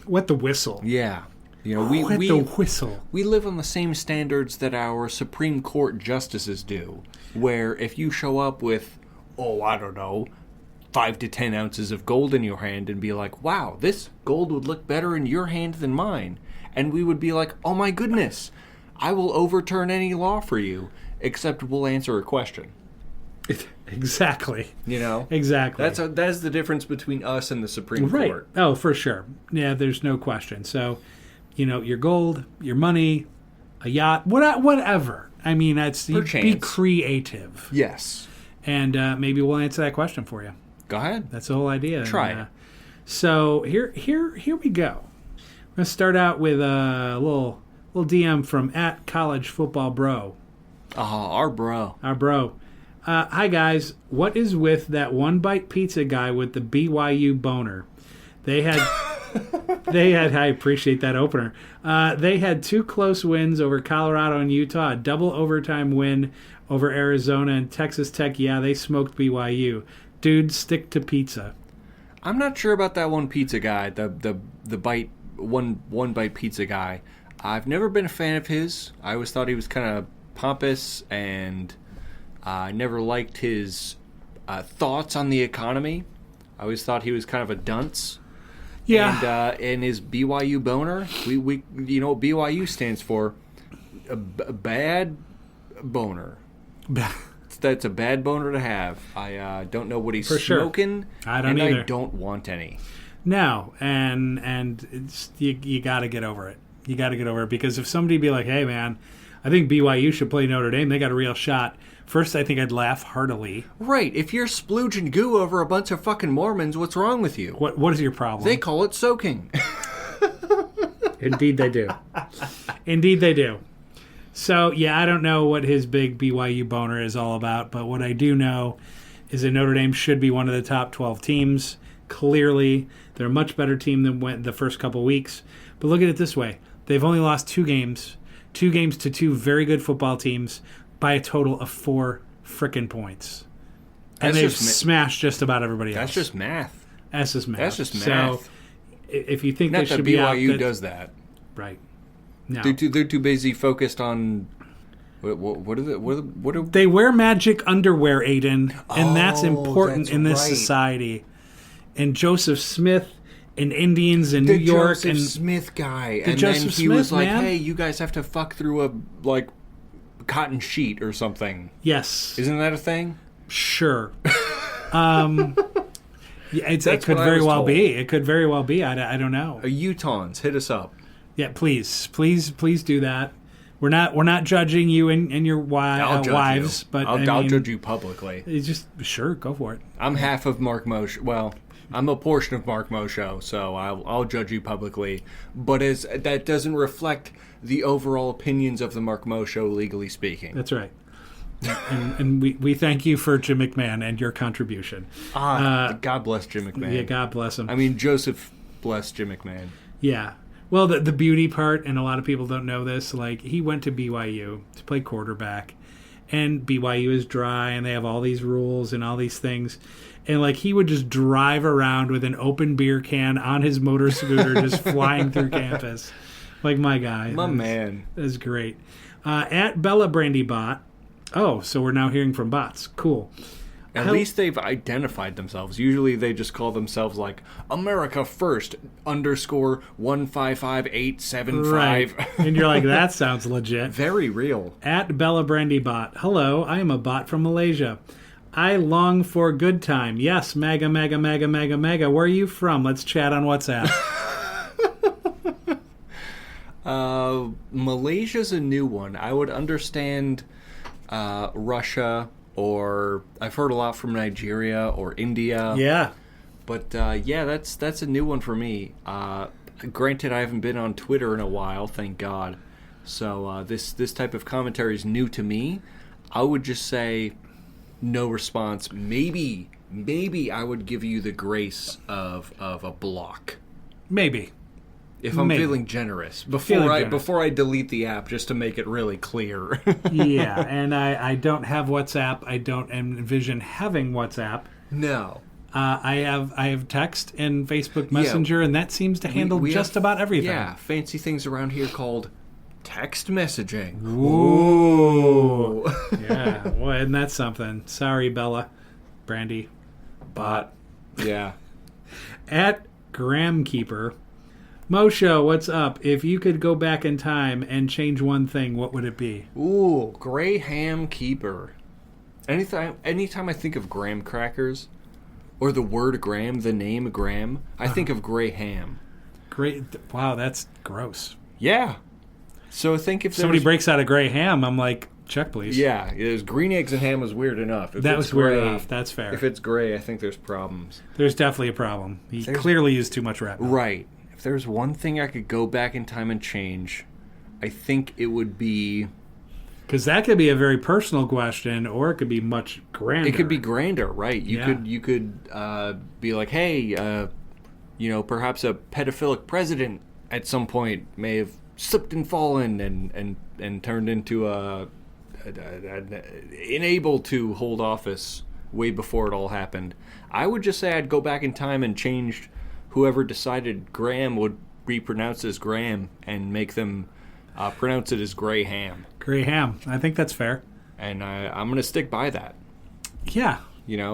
Wet the whistle.
Yeah.
The whistle.
We live on the same standards that our Supreme Court justices do, where if you show up with, 5 to 10 ounces of gold in your hand and be like, wow, this gold would look better in your hand than mine. And we would be like, oh my goodness, I will overturn any law for you, except we'll answer a question.
Exactly.
Exactly. That's the difference between us and the Supreme Court.
Oh, for sure. Yeah, there's no question. So, your gold, your money, a yacht, whatever. I mean, be creative.
Yes.
And maybe we'll answer that question for you.
Go ahead.
That's the whole idea.
Try it.
So here we go. We're gonna start out with a little DM from @collegefootballbro.
Our bro.
Our bro. Hi guys, what is with that one bite pizza guy with the BYU boner? They had I appreciate that opener. They had 2 close wins over Colorado and Utah, a double overtime win over Arizona and Texas Tech. Yeah, they smoked BYU. Dude, stick to pizza.
I'm not sure about that one pizza guy, the bite one bite pizza guy. I've never been a fan of his. I always thought he was kind of pompous, and I never liked his thoughts on the economy. I always thought he was kind of a dunce.
Yeah.
And his BYU boner, we what BYU stands for? A bad boner. That's a bad boner to have. I don't know what he's smoking.
Sure. I don't either.
I don't want any.
No, and it's, you got to get over it. You got to get over it, because if somebody be like, hey, man, I think BYU should play Notre Dame, they got a real shot. First, I think I'd laugh heartily.
Right. If you're splooging goo over a bunch of fucking Mormons, what's wrong with you?
What is your problem?
They call it soaking.
Indeed they do. Indeed they do. So, yeah, I don't know what his big BYU boner is all about, but what I do know is that Notre Dame should be one of the top 12 teams. Clearly, they're a much better team than went the first couple weeks. But look at it this way. They've only lost 2 games. 2 games to 2 very good football teams by a total of 4 frickin' points. And they've smashed just about everybody else.
That's just math.
That's just math.
So,
if you think
not
they should
that
be out...
BYU does that.
Right. No.
They're too busy focused on... What are
they wear magic underwear, Aiden, and that's important in this society. And Joseph Smith and Indians in New York.
The Joseph Smith guy.
And then he
was like, hey, you guys have to fuck through a, cotton sheet or something.
Yes.
Isn't that a thing?
Sure. It could very well be. It could very well be. I don't know.
Utahns, hit us up.
Yeah, please do that. We're not judging you and your wives, but
I'll judge you publicly.
It's just sure, go for it.
I'm half of Mark Moshe. Well, I'm a portion of Mark Moshe, so I'll judge you publicly. But that doesn't reflect the overall opinions of the Mark Moshe, legally speaking.
That's right. and we thank you for Jim McMahon and your contribution.
God bless Jim McMahon.
Yeah, God bless him.
I mean, Joseph bless Jim McMahon.
Yeah. Well, the beauty part, and a lot of people don't know this, he went to BYU to play quarterback, and BYU is dry, and they have all these rules and all these things, and he would just drive around with an open beer can on his motor scooter, just flying through campus, my guy.
My man.
That's great. At Bella Brandybot. Oh, so we're now hearing from bots. Cool.
At least they've identified themselves. Usually they just call themselves like America First _155875.
Right. And you're like, that sounds legit.
Very real.
At Bella Brandy Bot. Hello, I am a bot from Malaysia. I long for good time. Yes, mega, mega, mega, mega, mega. Where are you from? Let's chat on WhatsApp.
Malaysia's a new one. I would understand Russia, or I've heard a lot from Nigeria or India.
Yeah.
But that's a new one for me. Granted, I haven't been on Twitter in a while, thank God. So this type of commentary is new to me. I would just say no response. Maybe I would give you the grace of a block.
Maybe.
If I'm feeling generous. Before I delete the app, just to make it really clear.
Yeah, and I don't have WhatsApp. I don't envision having WhatsApp.
No.
I have text and Facebook Messenger, and that seems to handle just about everything.
Yeah, fancy things around here called text messaging.
Ooh. Yeah, well, isn't that something? Sorry, Bella. Brandy. Bot.
Yeah.
At Gramkeeper. Mosho, what's up? If you could go back in time and change one thing, what would it be?
Ooh, Graham Keeper. Anytime I think of graham crackers, or the word graham, the name Graham, I think of Graham.
Great. Wow, that's gross.
Yeah. So think if
somebody breaks out a gray ham, I'm like, check, please.
Yeah, it was green eggs and ham was weird enough. If
that was weird enough. That's fair.
If it's gray, I think there's problems.
There's definitely a problem. He clearly used too much rat milk.
Right. If there's one thing I could go back in time and change, I think it would be...
Because that could be a very personal question, or it could be much grander.
It could be grander, right? You could be like, hey, perhaps a pedophilic president at some point may have slipped and fallen and turned into unable to hold office way before it all happened. I would just say I'd go back in time and change whoever decided Graham would be pronounced as Graham and make them pronounce it as Graham.
Graham. I think that's fair.
And I'm going to stick by that.
Yeah.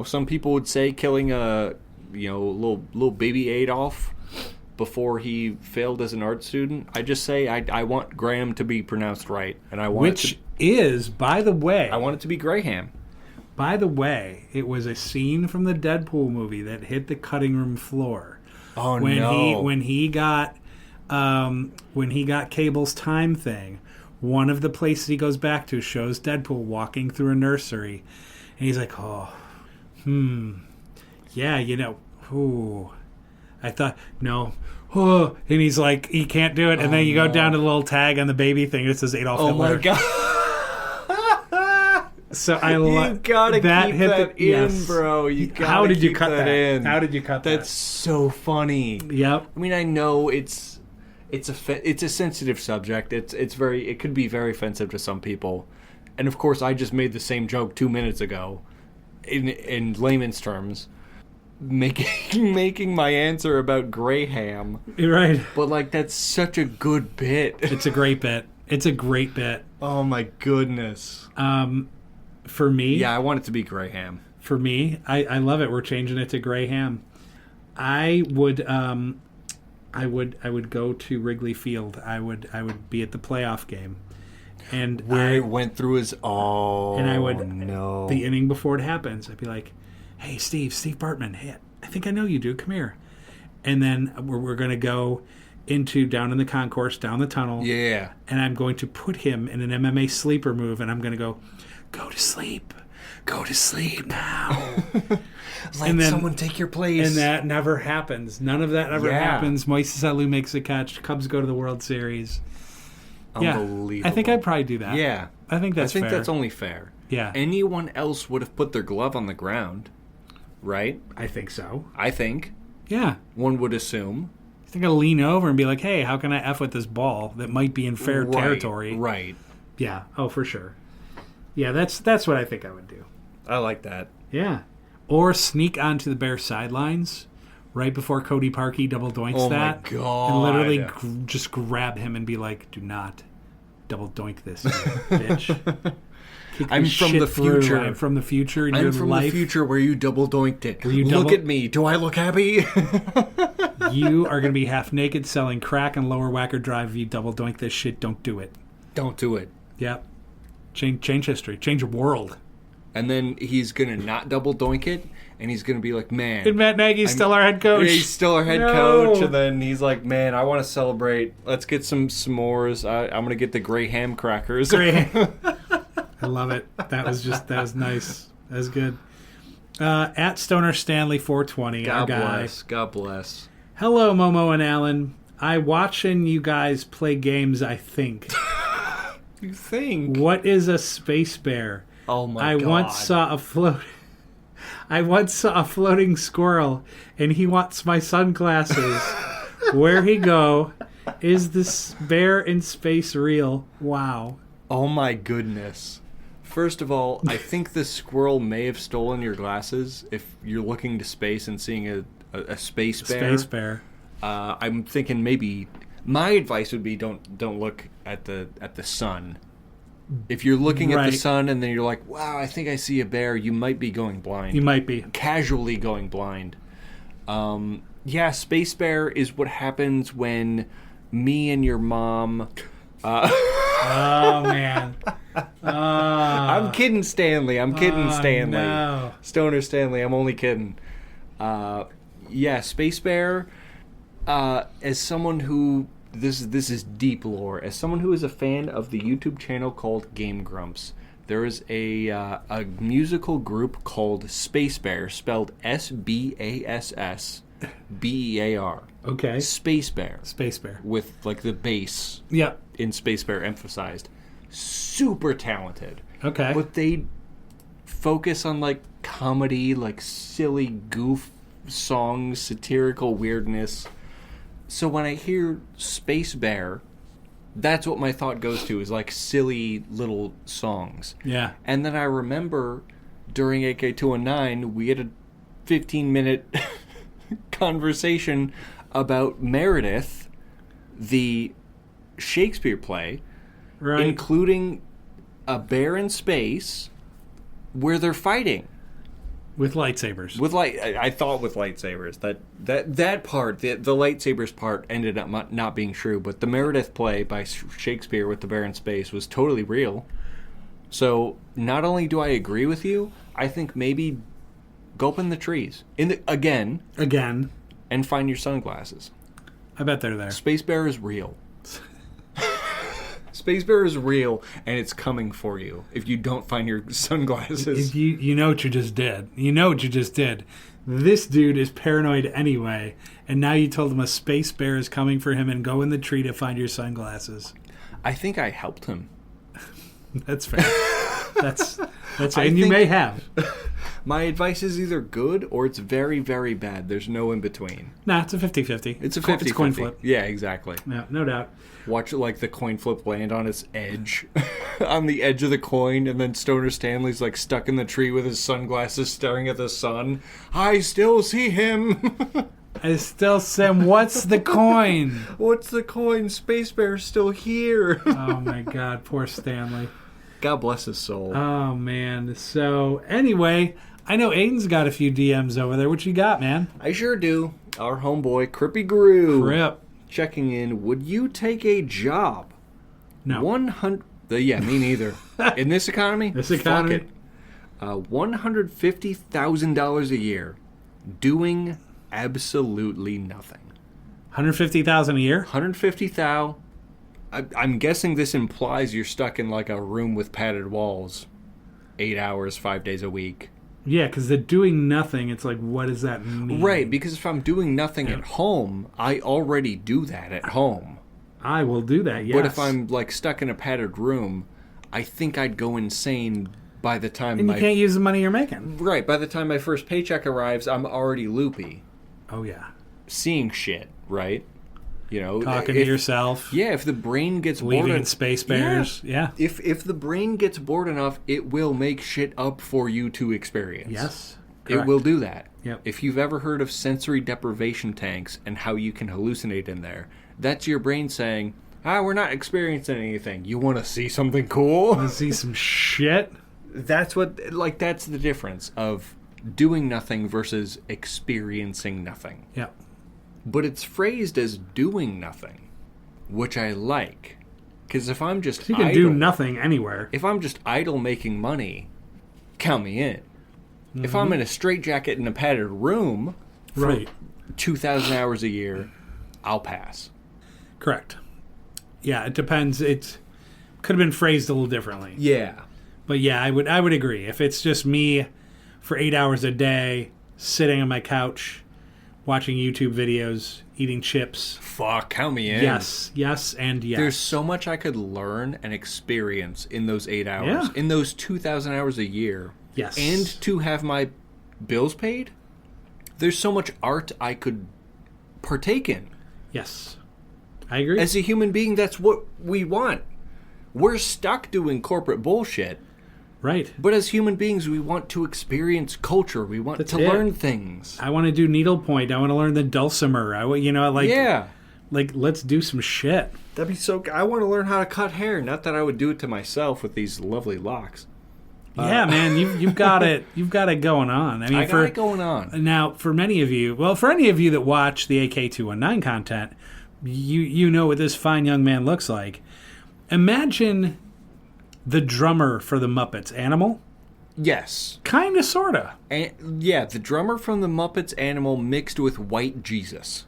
Some people would say killing a little baby Adolf before he failed as an art student. I just say I want Graham to be pronounced right, and I want
by the way,
I want it to be Graham.
By the way, it was a scene from the Deadpool movie that hit the cutting room floor.
Oh no!
When he got Cable's time thing, one of the places he goes back to shows Deadpool walking through a nursery, and he's like, yeah, I thought, no. And he's like, he can't do it. And then you go down to the little tag on the baby thing. It says Adolf Hitler.
Oh, my God.
So
you gotta keep that in, bro. You gotta
How did you
keep
cut that
in.
How did you cut that?
That's so funny.
Yep.
I mean, I know it's a sensitive subject. It could be very offensive to some people. And of course, I just made the same joke 2 minutes ago in layman's terms. Making my answer about Graham.
You're right.
But that's such a good bit.
It's a great bit.
Oh my goodness.
For me,
yeah, I want it to be Graham.
For me, I love it. We're changing it to Graham. I would go to Wrigley Field. I would be at the playoff game, and
where it went through his and
I would the inning before it happens. I'd be like, hey, Steve Bartman, hey, I think I know you, dude. Come here. And then we're going to go down in the concourse, down the tunnel.
Yeah.
And I'm going to put him in an MMA sleeper move, and I'm going to go to sleep. Go to sleep now.
Someone take your place.
And that never happens. None of that ever happens. Moises Alou makes a catch. Cubs go to the World Series.
Unbelievable.
Yeah, I think I'd probably do that.
Yeah.
I think that's fair.
that's only fair.
Yeah.
Anyone else would have put their glove on the ground, right?
I think so.
I think.
Yeah.
One would assume.
I think I'll lean over and be like, hey, how can I F with this ball that might be in fair territory?
Right.
Yeah. Oh, for sure. Yeah, that's what I think I would do.
I like that.
Yeah. Or sneak onto the Bears sidelines right before Cody Parkey double doinks that.
Oh, my God.
And literally just grab him and be like, do not double doink this, you bitch.
I'm from the future.
I'm from the future. In
I'm
your
from
life,
the future where you double doinked it.
you
Look at me. Do I look happy?
you are going to be half naked selling crack on Lower Wacker Drive if you double doink this shit. Don't do it.
Don't do it.
Yep. Change history. Change the world.
And then he's going to not double doink it, and he's going to be like, man.
And Matt Nagy's still our head coach.
Yeah, he's still our head coach. And then he's like, man, I want to celebrate. Let's get some s'mores. I'm going to get the Graham crackers.
I love it. That was nice. That was good. At Stoner Stanley 420, our guy.
God bless.
Hello, Momo and Alan. I watching you guys play games, I think.
You think?
What is a space bear?
Oh my God.
I once saw a floating squirrel, and he wants my sunglasses. Where he go? Is this bear in space real? Wow.
Oh my goodness. First of all, I think the squirrel may have stolen your glasses if you're looking to space and seeing a space bear.
Space bear.
I'm thinking maybe my advice would be don't look at the sun. If you're looking at the sun and then you're like, wow, I think I see a bear, you might be going blind.
You might be.
Casually going blind. Yeah, space bear is what happens when me and your mom...
oh, man.
I'm kidding, Stanley. Stanley.
No.
Stoner Stanley, I'm only kidding. Yeah, space bear, as someone who... This is deep lore. As someone who is a fan of the YouTube channel called Game Grumps, there is a musical group called Space Bear, spelled SBASSBEAR.
Okay.
Space Bear.
Space Bear.
With like the bass in Space Bear emphasized. Super talented.
Okay.
But they focus on like comedy, like silly goof songs, satirical weirdness. So when I hear Space Bear, that's what my thought goes to, is like silly little songs.
Yeah.
And then I remember during AK219, we had a 15-minute conversation about Meredith, the Shakespeare play, including a bear in space where they're fighting.
With lightsabers.
I thought with lightsabers. That part, the lightsabers part, ended up not being true. But the Meredith play by Shakespeare with the bear in space was totally real. So not only do I agree with you, I think maybe go up in the trees again, and find your sunglasses.
I bet they're there.
Space Bear is real. Space Bear is real, and it's coming for you if you don't find your sunglasses.
You know what you just did. You know what you just did. This dude is paranoid anyway, and now you told him a space bear is coming for him and go in the tree to find your sunglasses.
I think I helped him.
That's fair. That's and you may have.
My advice is either good or it's very, very bad. There's no in between.
Nah, it's a 50-50.
It's a 50-50.
It's a coin flip.
Yeah, exactly.
No doubt.
Watch it like the coin flip land on its edge. On the edge of the coin, and then Stoner Stanley's like stuck in the tree with his sunglasses staring at the sun. I still see him.
I still see him. What's the coin?
What's the coin? Space Bear's still here.
Oh my God, poor Stanley.
God bless his soul.
Oh man. So anyway, I know Aiden's got a few DMs over there. What you got, man?
I sure do. Our homeboy Crippy Gru.
Crip.
Checking in. Would you take a job?
No.
100. Yeah, me neither. In this economy?
This economy.
Fuck it. $150,000 a year doing absolutely nothing.
$150,000 a year?
$150,000. I'm guessing this implies you're stuck in like a room with padded walls, 8 hours, 5 days a week.
Yeah, because they're doing nothing. It's like, what does that mean?
Right, because if I'm doing nothing at home, I already do that at home.
I will do that, yes.
But if I'm like stuck in a padded room, I think I'd go insane by the time
you can't use the money you're making.
Right, by the time my first paycheck arrives, I'm already loopy.
Oh, yeah.
Seeing shit, right? You know,
talking to yourself.
Yeah, if the brain gets bored
in space bears. Yeah.
If the brain gets bored enough, it will make shit up for you to experience.
Yes. Correct.
It will do that.
Yep.
If you've ever heard of sensory deprivation tanks and how you can hallucinate in there, that's your brain saying, we're not experiencing anything. You want to see something cool?
Want to see some shit?
That's the difference of doing nothing versus experiencing nothing.
Yeah.
But it's phrased as doing nothing, which I like. Because if I'm just
you can do nothing anywhere.
If I'm just idle making money, count me in. Mm-hmm. If I'm in a straitjacket in a padded room for 2,000 hours a year, I'll pass.
Correct. Yeah, it depends. It could have been phrased a little differently.
Yeah.
But yeah, I would agree. If it's just me for 8 hours a day, sitting on my couch, watching YouTube videos, eating chips.
Fuck, count me in.
Yes, and yes.
There's so much I could learn and experience in those 8 hours.
Yeah.
In those 2,000 hours a year.
Yes.
And to have my bills paid. There's so much art I could partake in.
Yes. I agree.
As a human being, that's what we want. We're stuck doing corporate bullshit.
Right.
But as human beings, we want to experience culture. We want to learn things.
I want to do needlepoint. I want to learn the dulcimer. Like, let's do some shit.
That'd be so. I want to learn how to cut hair. Not that I would do it to myself with these lovely locks.
Yeah, man, you've got it. You've got it going on. I mean,
I got it going on.
Now, for any of you that watch the AK219 content, you know what this fine young man looks like. Imagine the drummer for the Muppets, Animal.
Yes.
Kind of, sort of.
Yeah, the drummer from the Muppets, Animal, mixed with White Jesus.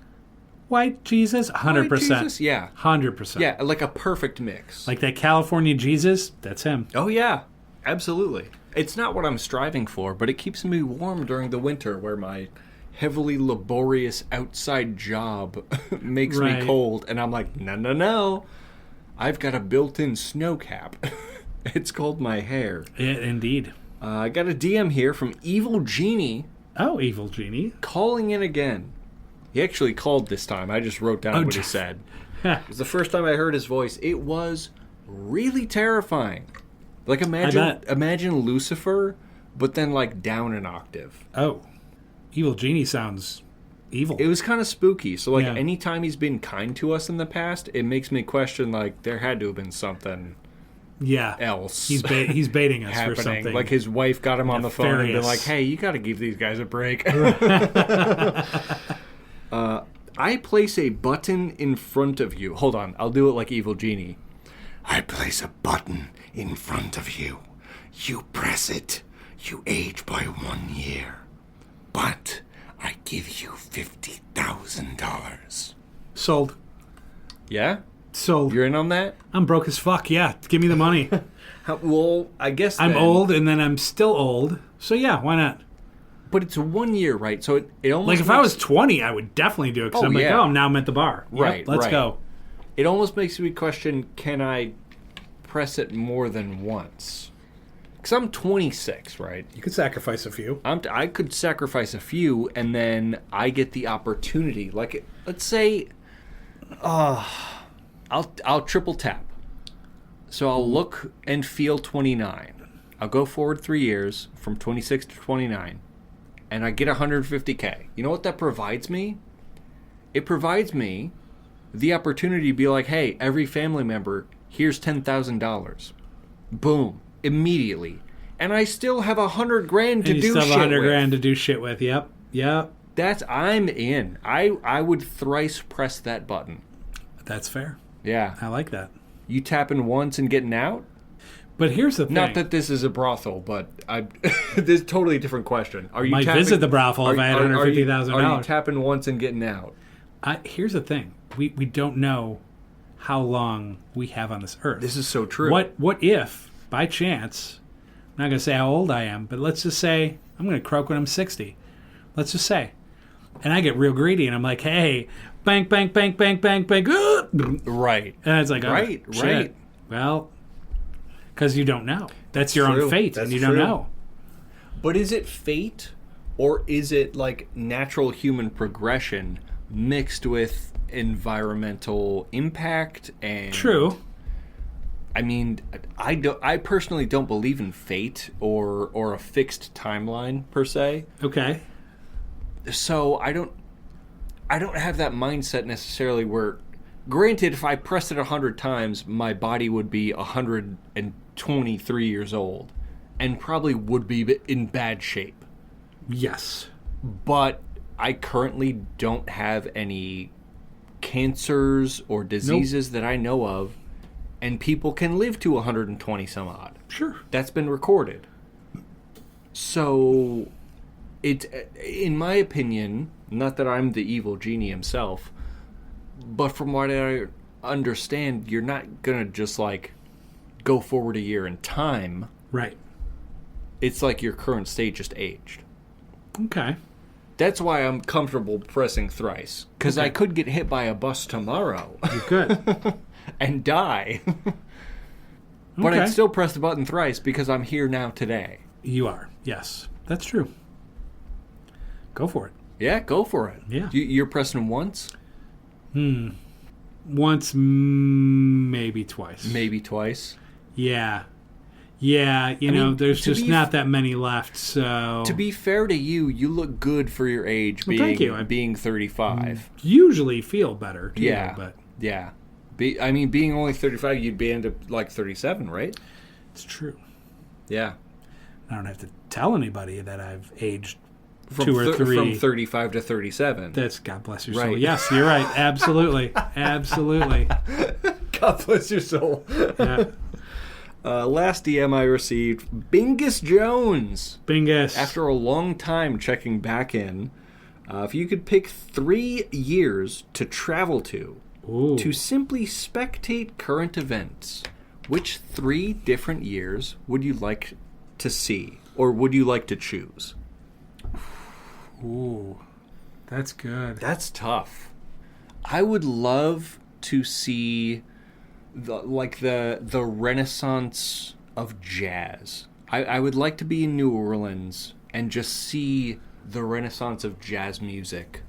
White Jesus? 100%.
White Jesus? Yeah.
100%.
Yeah, like a perfect mix.
Like that California Jesus? That's him.
Oh, yeah. Absolutely. It's not what I'm striving for, but it keeps me warm during the winter where my heavily laborious outside job makes me cold. And I'm like, no. I've got a built-in snow cap. It's called my hair.
Indeed.
I got a DM here from Evil Genie.
Oh, Evil Genie.
Calling in again. He actually called this time. I just wrote down what he said. It was the first time I heard his voice. It was really terrifying. Like, imagine Lucifer, but then, like, down an octave.
Oh. Evil Genie sounds evil.
It was kind of spooky. So, like, anytime he's been kind to us in the past, it makes me question, like, there had to have been something else.
He's baiting us
happening.
For something.
Like, his wife got him on the phone and been like, hey, you got to give these guys a break. I place a button in front of you. Hold on. I'll do it like Evil Genie. I place a button in front of you. You press it. You age by 1 year. But I give you $50,000.
Sold.
Yeah?
Sold.
You're in on that?
I'm broke as fuck. Yeah. Give me the money.
Well, I guess
I'm old and then I'm still old. So yeah, why not?
But it's 1 year, right? So it almost
like if I was 20, I would definitely do it because now I'm at the bar.
Right.
Let's go.
It almost makes me question, can I press it more than once? Because I'm 26, right?
You could sacrifice a few.
I could sacrifice a few, and then I get the opportunity. Like, let's say, I'll triple tap. So I'll look and feel 29. I'll go forward 3 years from 26 to 29, and I get 150K. You know what that provides me? It provides me the opportunity to be like, hey, every family member, here's $10,000. Boom. Immediately. And I still have $100,000 to do shit with.
You still have $100,000 to do shit with. Yep.
I'm in. I would thrice press that button.
That's fair.
Yeah.
I like that.
You tapping once and getting out?
But here's the thing.
Not that this is a brothel, but this is a totally different question. Are you
might visit the brothel if I had $150,000.
Are you tapping once and getting out?
Here's the thing. We don't know how long we have on this earth.
This is so true.
What if, by chance, I'm not going to say how old I am, but let's just say I'm going to croak when I'm 60. Let's just say. And I get real greedy and I'm like, hey, bank, bank, bank, bank, bank, bank.
Right.
And it's like,
right.
Well, because you don't know. That's your own fate, and you don't know.
But is it fate, or is it like natural human progression mixed with environmental impact and...
True.
I mean, I personally don't believe in fate or a fixed timeline per se.
Okay.
So I don't have that mindset necessarily where Granted, if I pressed it 100 times, my body would be 123 years old and probably would be in bad shape.
Yes.
But I currently don't have any cancers or diseases that I know of, and people can live to 120 some odd.
Sure.
That's been recorded. So, in my opinion, not that I'm the evil genie himself, but from what I understand, you're not going to just, like, go forward a year in time.
Right.
It's like your current state just aged.
Okay.
That's why I'm comfortable pressing thrice. Because I could get hit by a bus tomorrow.
You could.
And die. But I'd still press the button thrice because I'm here now today.
You are. Yes. That's true. Go for it.
Yeah, go for it.
Yeah.
You're pressing once?
Once, maybe twice.
Maybe twice?
Yeah. Yeah, you know, there's just not that many left, so...
To be fair to you, you look good for your age being 35.
Usually feel better, too.
Yeah,
but
yeah. Being only 35, you'd be into, like, 37, right?
It's true.
Yeah.
I don't have to tell anybody that I've aged
from
2 or 3.
From 35 to 37.
That's, God bless your soul.
Right.
Yes, you're right. Absolutely. Absolutely.
God bless your soul.
Yeah.
Last DM I received, Bingus Jones.
Bingus.
After a long time checking back in, if you could pick 3 years to travel to simply spectate current events, which 3 different years would you like to see, or would you like to choose?
Ooh, that's good.
That's tough. I would love to see the renaissance of jazz. I would like to be in New Orleans and just see the renaissance of jazz music.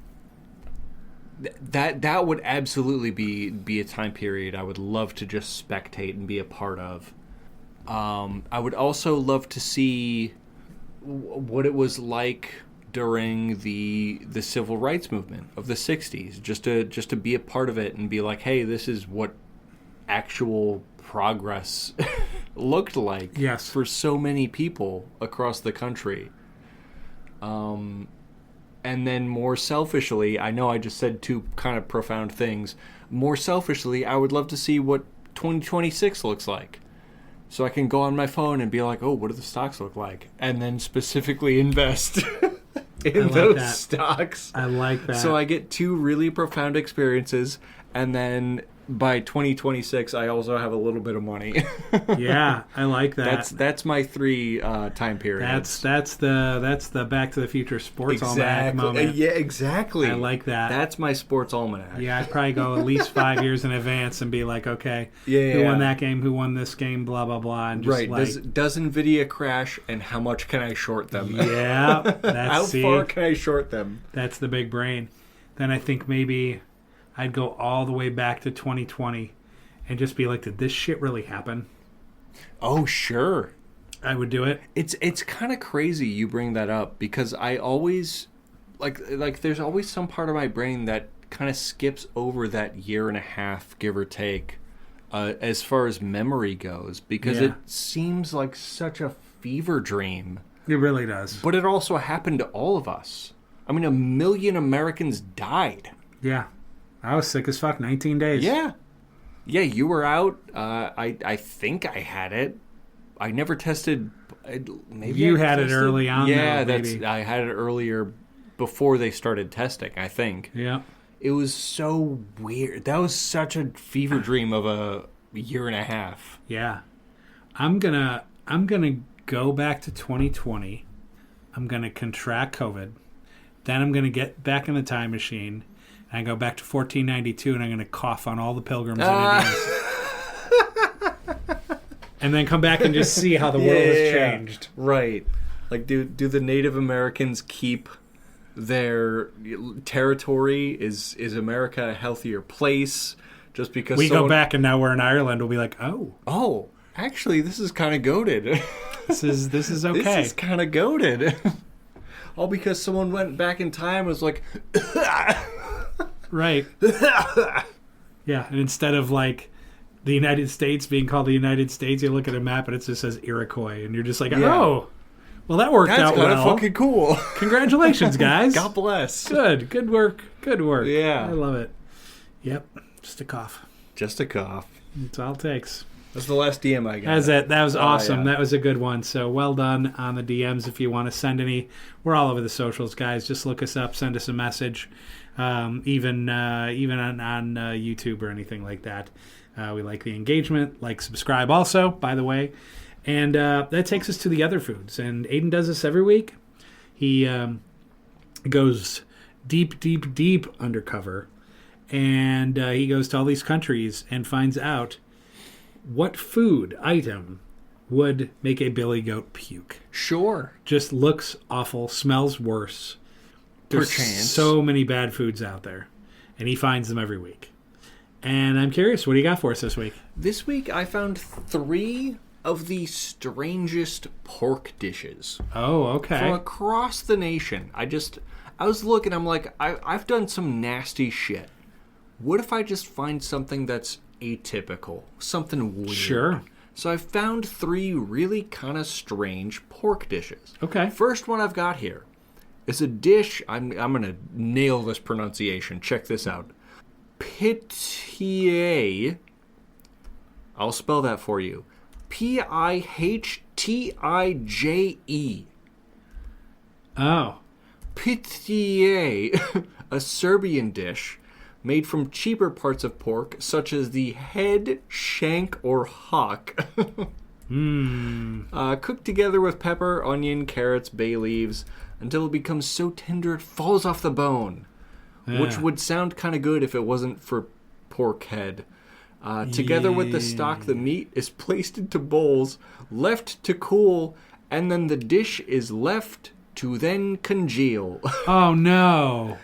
That would absolutely be a time period I would love to just spectate and be a part of. I would also love to see what it was like during the civil rights movement of the 60s, just to be a part of it and be like, hey, this is what actual progress looked like for so many people across the country. And then more selfishly, I know I just said 2 kind of profound things. More selfishly, I would love to see what 2026 looks like. So I can go on my phone and be like, oh, what do the stocks look like? And then specifically invest in those stocks.
I like that.
So I get 2 really profound experiences, and then by 2026, I also have a little bit of money.
Yeah, I like that.
That's my 3 time periods.
That's the Back to the Future sports almanac moment.
Yeah, exactly.
I like that.
That's my sports almanac.
Yeah, I'd probably go at least 5 years in advance and be like, okay, who won that game? Who won this game? Blah blah blah. And just
does Nvidia crash, and how much can I short them?
Yeah,
how far can I short them?
That's the big brain. Then I think maybe I'd go all the way back to 2020 and just be like, did this shit really happen?
Oh, sure.
I would do it.
It's kind of crazy you bring that up, because I always, like there's always some part of my brain that kind of skips over that year and a half, give or take, as far as memory goes, because it seems like such a fever dream.
It really does.
But it also happened to all of us. I mean, 1 million Americans died.
Yeah. I was sick as fuck, 19 days.
Yeah. Yeah, you were out. I think I had it. I never tested. Maybe
you had it early on.
Yeah,
though,
I had it earlier before they started testing, I think.
Yeah.
It was so weird. That was such a fever dream of a year and a half.
Yeah. I'm gonna go back to 2020. I'm gonna contract COVID. Then I'm gonna get back in the time machine. And I go back to 1492, and I'm going to cough on all the pilgrims and Indians. And then come back and just see how the world has changed.
Right. Like, do the Native Americans keep their territory? Is America a healthier place? Just because
we go back and now we're in Ireland, we'll be like, oh,
actually, this is kind of goated.
This is okay.
This is kind of goated. All because someone went back in time and was like,
right. Yeah, and instead of like the United States being called the United States, you look at a map and it just says Iroquois, and you're just like, oh, well, that worked out well.
That's kind of fucking cool.
Congratulations, guys.
God bless.
Good work.
Yeah.
I love it. Yep, just a cough.
Just a cough.
That's all it takes.
That's the last DM I got.
That's it. That was awesome.
Yeah.
That was a good one. So well done on the DMs. If you want to send any, we're all over the socials, guys. Just look us up, send us a message, even on YouTube or anything like that. We like the engagement. Like, subscribe also, by the way. And that takes us to the other foods. And Aiden does this every week. He goes deep undercover. And he goes to all these countries and finds out what food item would make a billy goat puke.
Sure.
Just looks awful, smells worse. There's
Perchance.
so many bad foods out there. And he finds them every week. And I'm curious, what do you got for us this week?
This week I found 3 of the strangest pork dishes.
Oh, okay.
From across the nation. I was looking, I'm like, I've done some nasty shit. What if I just find something that's atypical? Something weird.
Sure.
So I found 3 really kind of strange pork dishes.
Okay.
First one I've got here is a dish, I'm going to nail this pronunciation. Check this out. Pitié. I'll spell that for you. Pihtije.
Oh.
Pitié, a Serbian dish made from cheaper parts of pork, such as the head, shank, or hock. Cooked together with pepper, onion, carrots, bay leaves, until it becomes so tender it falls off the bone. Yeah. Which would sound kind of good if it wasn't for pork head. Together with the stock, the meat is placed into bowls, left to cool, and then the dish is left to then congeal.
Oh, no.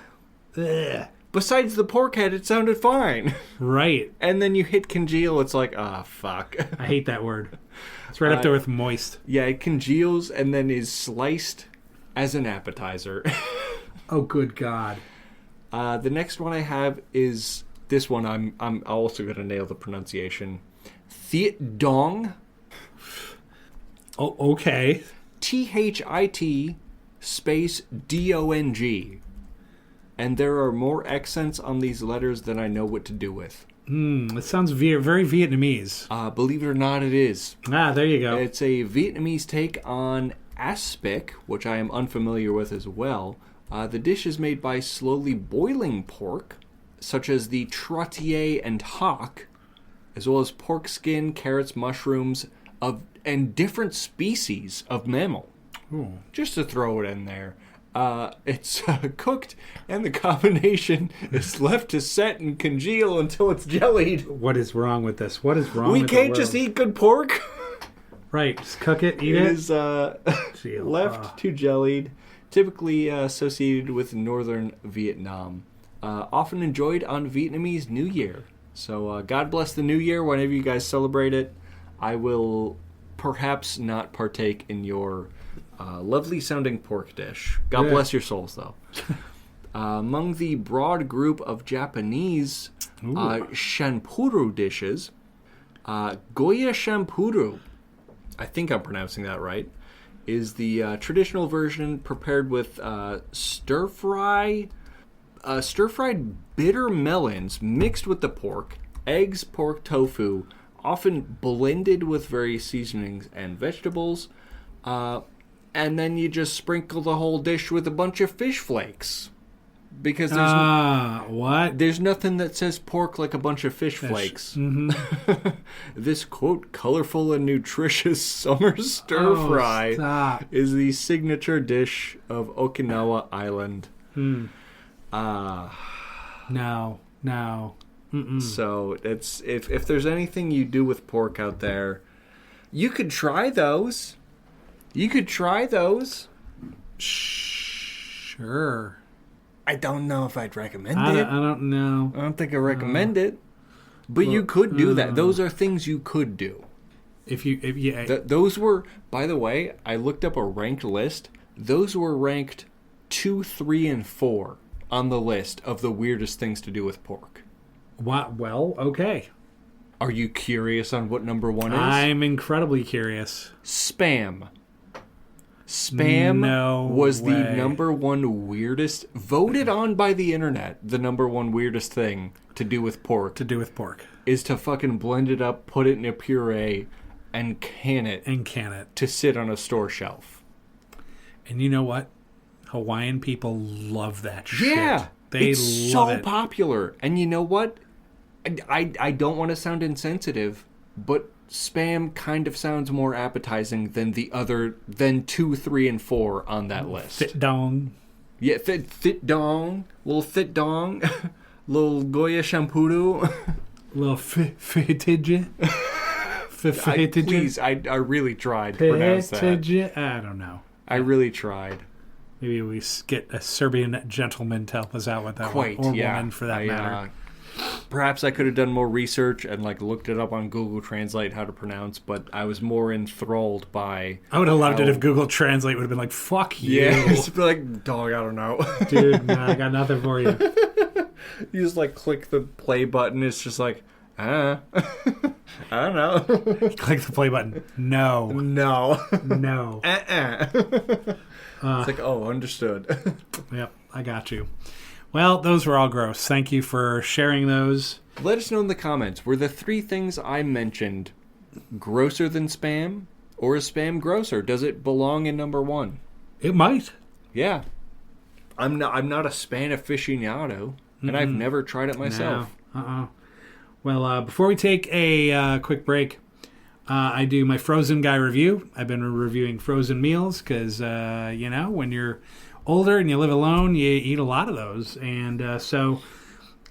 Ugh.
Besides the pork head, it sounded fine.
Right.
And then you hit congeal, it's like, fuck.
I hate that word. It's right up there with moist.
Yeah, it congeals and then is sliced as an appetizer.
Oh, good God.
The next one I have is this one. I'm also going to nail the pronunciation. Thiet Dong.
Oh, okay.
THIT space DONG. And there are more accents on these letters than I know what to do with.
It sounds very Vietnamese.
Believe it or not, it is.
Ah, there you go.
It's a Vietnamese take on aspic, which I am unfamiliar with as well. The dish is made by slowly boiling pork, such as the trottier and hock, as well as pork skin, carrots, mushrooms, and different species of mammal.
Ooh.
Just to throw it in there. It's cooked, and the combination is left to set and congeal until it's jellied.
What is wrong with this? What is wrong with
We can't just eat good pork.
Right, just cook it, eat it.
It is left to jellied, typically associated with northern Vietnam. Often enjoyed on Vietnamese New Year. So God bless the New Year whenever you guys celebrate it. I will perhaps not partake in your lovely sounding pork dish. God bless your souls, though. Among the broad group of Japanese shampuru dishes, Goya shampuru, I think I'm pronouncing that right, is the traditional version prepared with stir-fried bitter melons mixed with the pork, eggs, pork tofu, often blended with various seasonings and vegetables, and then you just sprinkle the whole dish with a bunch of fish flakes. Because there's nothing that says pork like a bunch of fish flakes. Mm-hmm. This, quote, colorful and nutritious summer stir-fry is the signature dish of Okinawa Island.
No. Mm-mm.
So it's if there's anything you do with pork out there, you could try those.
Sure.
I don't know if I'd recommend it.
I don't know.
I don't think I recommend it. But you could do that. Those are things you could do.
Those
were, by the way, I looked up a ranked list. Those were ranked 2, 3, and 4 on the list of the weirdest things to do with pork.
What? Well, okay.
Are you curious on what number 1 is?
I'm incredibly curious.
Spam. Spam was
way.
the number 1 weirdest, voted on by the internet, the number 1 weirdest thing to do with pork. Is to fucking blend it up, put it in a puree, and can it. To sit on a store shelf.
And you know what? Hawaiian people love that shit.
Yeah.
It's so
popular. And you know what? I don't want to sound insensitive, but Spam kind of sounds more appetizing than than 2, 3, and 4 on that list.
Fit dong.
Yeah, fit dong. Little fit dong. Little Goya shampoo.
Little fitidge.
Please, I really tried to pronounce that.
I don't know.
I really tried.
Maybe we get a Serbian gentleman to help us out with that one. Or woman, for that matter.
Perhaps I could have done more research and looked it up on Google Translate how to pronounce, but I was more enthralled by...
I would have loved it if Google Translate would have been like, fuck you.
Yeah, just be like, dog, I don't know.
Dude, no, I got nothing for you.
You just click the play button, it's just like, I don't know.
Click the play button. No.
No.
It's
like, oh, understood.
Yep, I got you. Well, those were all gross. Thank you for sharing those.
Let us know in the comments, were the 3 things I mentioned grosser than Spam? Or is Spam grosser? Does it belong in number 1?
It might.
Yeah. I'm not a Spam aficionado, and I've never tried it myself.
No. Well, before we take a quick break, I do my Frozen Guy review. I've been reviewing frozen meals because, when you're older and you live alone, you eat a lot of those. And so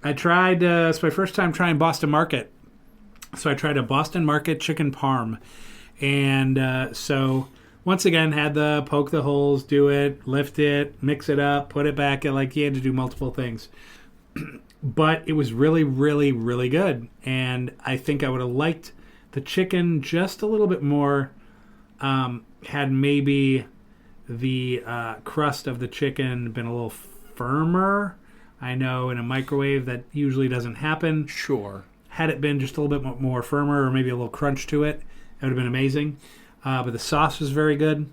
I tried, it's my first time trying Boston Market. So I tried a Boston Market chicken parm. And so once again, had to poke the holes, do it, lift it, mix it up, put it back. You had to do multiple things. But it was really, really, really good. And I think I would have liked the chicken just a little bit more. Had maybe the crust of the chicken been a little firmer. I know in a microwave that usually doesn't happen.
Sure.
Had it been just a little bit more firmer or maybe a little crunch to it, it would have been amazing. But the sauce was very good.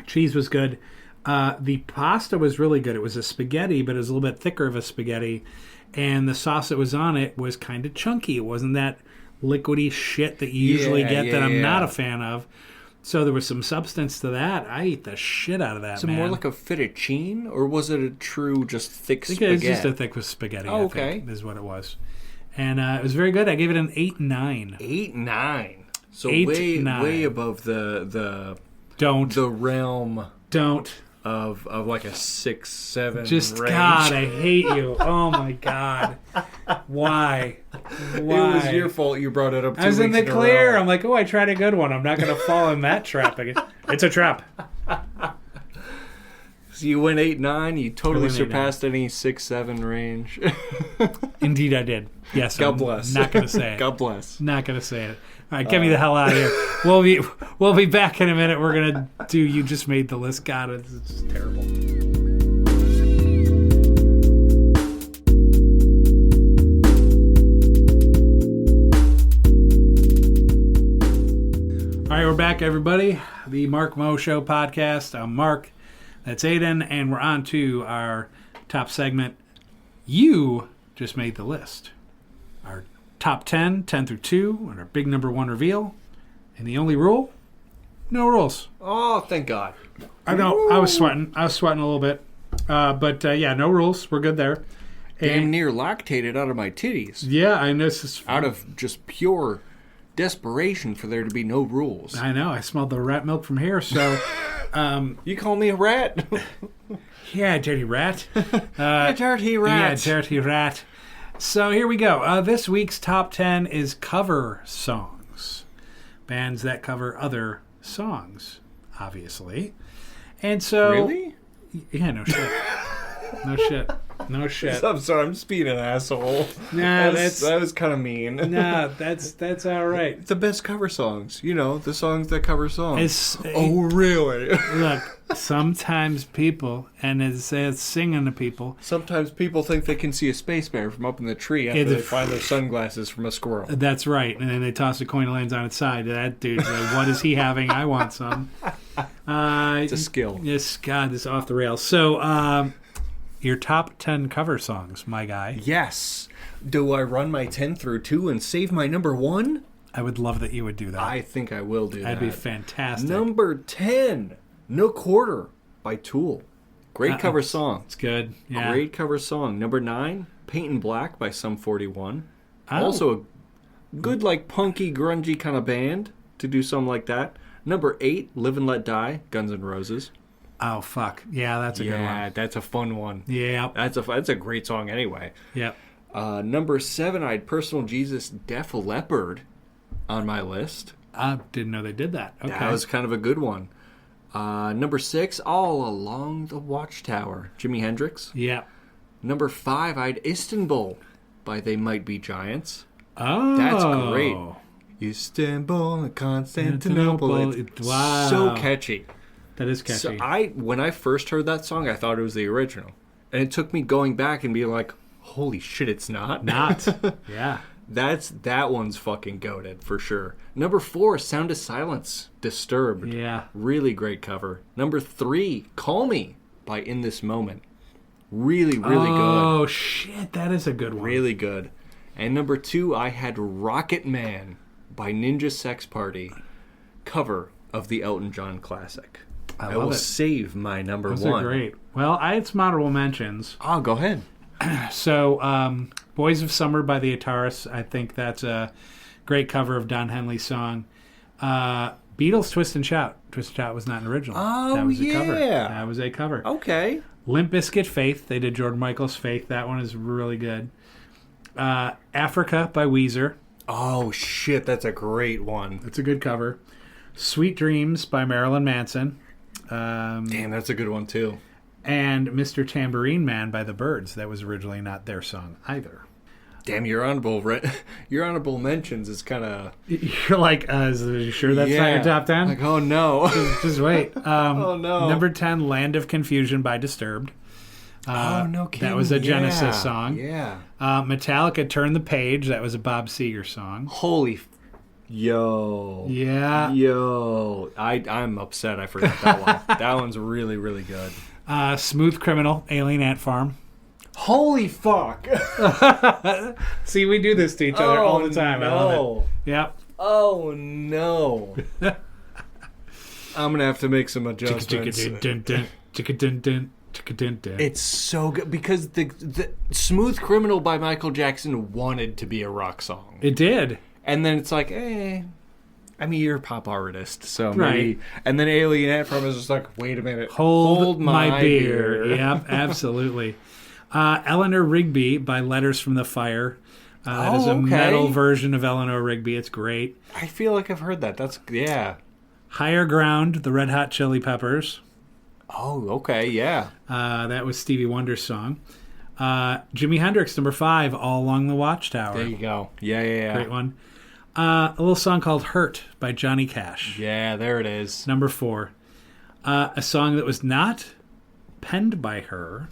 Cheese was good. The pasta was really good. It was a spaghetti, but it was a little bit thicker of a spaghetti. And the sauce that was on it was kind of chunky. It wasn't that liquidy shit that you usually get that I'm not a fan of. So there was some substance to that. I ate the shit out of that,
man. So more like a fettuccine? Or was it a true just thick spaghetti?
I think it was just a thick spaghetti,
I think,
is what it was. And it was very good. I gave it an 8-9.
8-9. So
8-9.
Way above the realm.
Don't.
Of like a 6-7
just
range.
God, I hate you. Oh my God. Why?
It was your fault you brought it up 2 weeks
I was in the
in
clear. I'm like, oh, I tried a good one. I'm not going to fall in that trap again. It's a trap.
So you went 8-9. You totally surpassed any 6-7 range.
Indeed, I did. Yes.
God bless.
Not going to say it.
God bless.
Not going to say it. All right, get me the hell out of here. We'll be back in a minute. We're gonna do. You just made the list. God, it's just terrible. All right, we're back, everybody. The Mark Mo Show podcast. I'm Mark. That's Aiden, and we're on to our top segment. You just made the list. Our top 10 through 2, and our big number 1 reveal. And the only rule? No rules.
Oh, thank God.
I know. I was sweating a little bit. But no rules. We're good there.
Damn near lactated out of my titties.
Yeah, I know.
Out of just pure desperation for there to be no rules.
I know. I smelled the rat milk from here, so...
you call me a rat?
Yeah, dirty rat.
Dirty rat.
Yeah, dirty rat. So here we go. This week's top 10 is cover songs. Bands that cover other songs, obviously. And so...
Really?
Yeah, no shit. No shit.
I'm sorry, I'm just being an asshole.
Nah,
that was kind of mean.
Nah, that's all right.
The best cover songs. The songs that cover songs.
Oh,
really?
Look, Sometimes people, and it says singing to people.
Sometimes people think they can see a space bear from up in the tree after they find their sunglasses from a squirrel.
That's right. And then they toss a coin and lands on its side. That dude's like, what is he having? I want some.
It's a skill.
Yes, God, this is off the rails. So, your top 10 cover songs, my guy.
Yes. Do I run my 10 through 2 and save my number 1?
I would love that you would do that.
I think I will do that.
That'd be fantastic.
Number 10, No Quarter by Tool. Great cover song.
It's good. Yeah.
Great cover song. Number 9, Paint in Black by Sum 41.
Oh.
Also a good, like, punky, grungy kind of band to do something like that. Number 8, Live and Let Die, Guns N' Roses.
Oh, fuck. Yeah, that's a good one.
Yeah, that's a fun one.
Yeah.
That's a great song anyway.
Yep.
Number 7, I had Personal Jesus, Def Leppard on my list.
I didn't know they did that. Okay.
That was kind of a good one. Number 6, All Along the Watchtower, Jimi Hendrix.
Yeah.
Number 5, I had Istanbul by They Might Be Giants.
Oh.
That's great. Istanbul and Constantinople.
Wow.
So catchy.
That is catchy.
So when I first heard that song, I thought it was the original. And it took me going back and being like, holy shit, it's not.
Not. Yeah.
That one's fucking goated for sure. Number 4, Sound of Silence, Disturbed.
Yeah.
Really great cover. Number 3, Call Me by In This Moment. Really, really good.
Oh, shit. That is a good one.
Really good. And number 2, I had Rocket Man by Ninja Sex Party. Cover of the Elton John classic. I will save my number 1.
Those are great. Well, I had some honorable mentions.
Oh, go ahead.
So, Boys of Summer by the Ataris. I think that's a great cover of Don Henley's song. Beatles' Twist and Shout. Twist and Shout was not an original.
Oh,
that was
yeah.
a cover. That was a cover.
Okay.
Limp Bizkit, Faith. They did George Michael's Faith. That one is really good. Africa by Weezer.
Oh, shit. That's a great one.
It's a good cover. Sweet Dreams by Marilyn Manson.
Damn, that's a good one, too.
And Mr. Tambourine Man by the Byrds. That was originally not their song either.
Damn, your honorable mentions is kind of...
You're like, are you sure that's not your top 10?
Like, oh, no.
Just wait.
Oh, no.
Number 10, Land of Confusion by Disturbed.
Oh, no kidding.
That was a Genesis song.
Yeah.
Metallica, Turn the Page. That was a Bob Seger song.
Holy... Yo.
Yeah.
Yo. I'm upset I forgot that one. That one's really, really good.
Smooth Criminal, Alien Ant Farm.
Holy fuck.
See, we do this to each other all the time.
No.
I love it. Yep.
Oh, no. I'm going to have to make some adjustments. It's so good because the Smooth Criminal by Michael Jackson wanted to be a rock song.
It did.
And then it's like, I mean, you're a pop artist, so maybe.
Right.
And then Alien Ant Farm is just like, wait a minute.
Hold my beer. Yep, absolutely. Eleanor Rigby by Letters from the Fire. That is a metal version of Eleanor Rigby. It's great.
I feel like I've heard that. That's, yeah.
Higher Ground, the Red Hot Chili Peppers.
Oh, okay, yeah.
That was Stevie Wonder's song. Jimi Hendrix, number 5, All Along the Watchtower.
There you go. Yeah.
Great one. A little song called Hurt by Johnny Cash.
Yeah, there it is.
Number 4. A song that was not penned by her,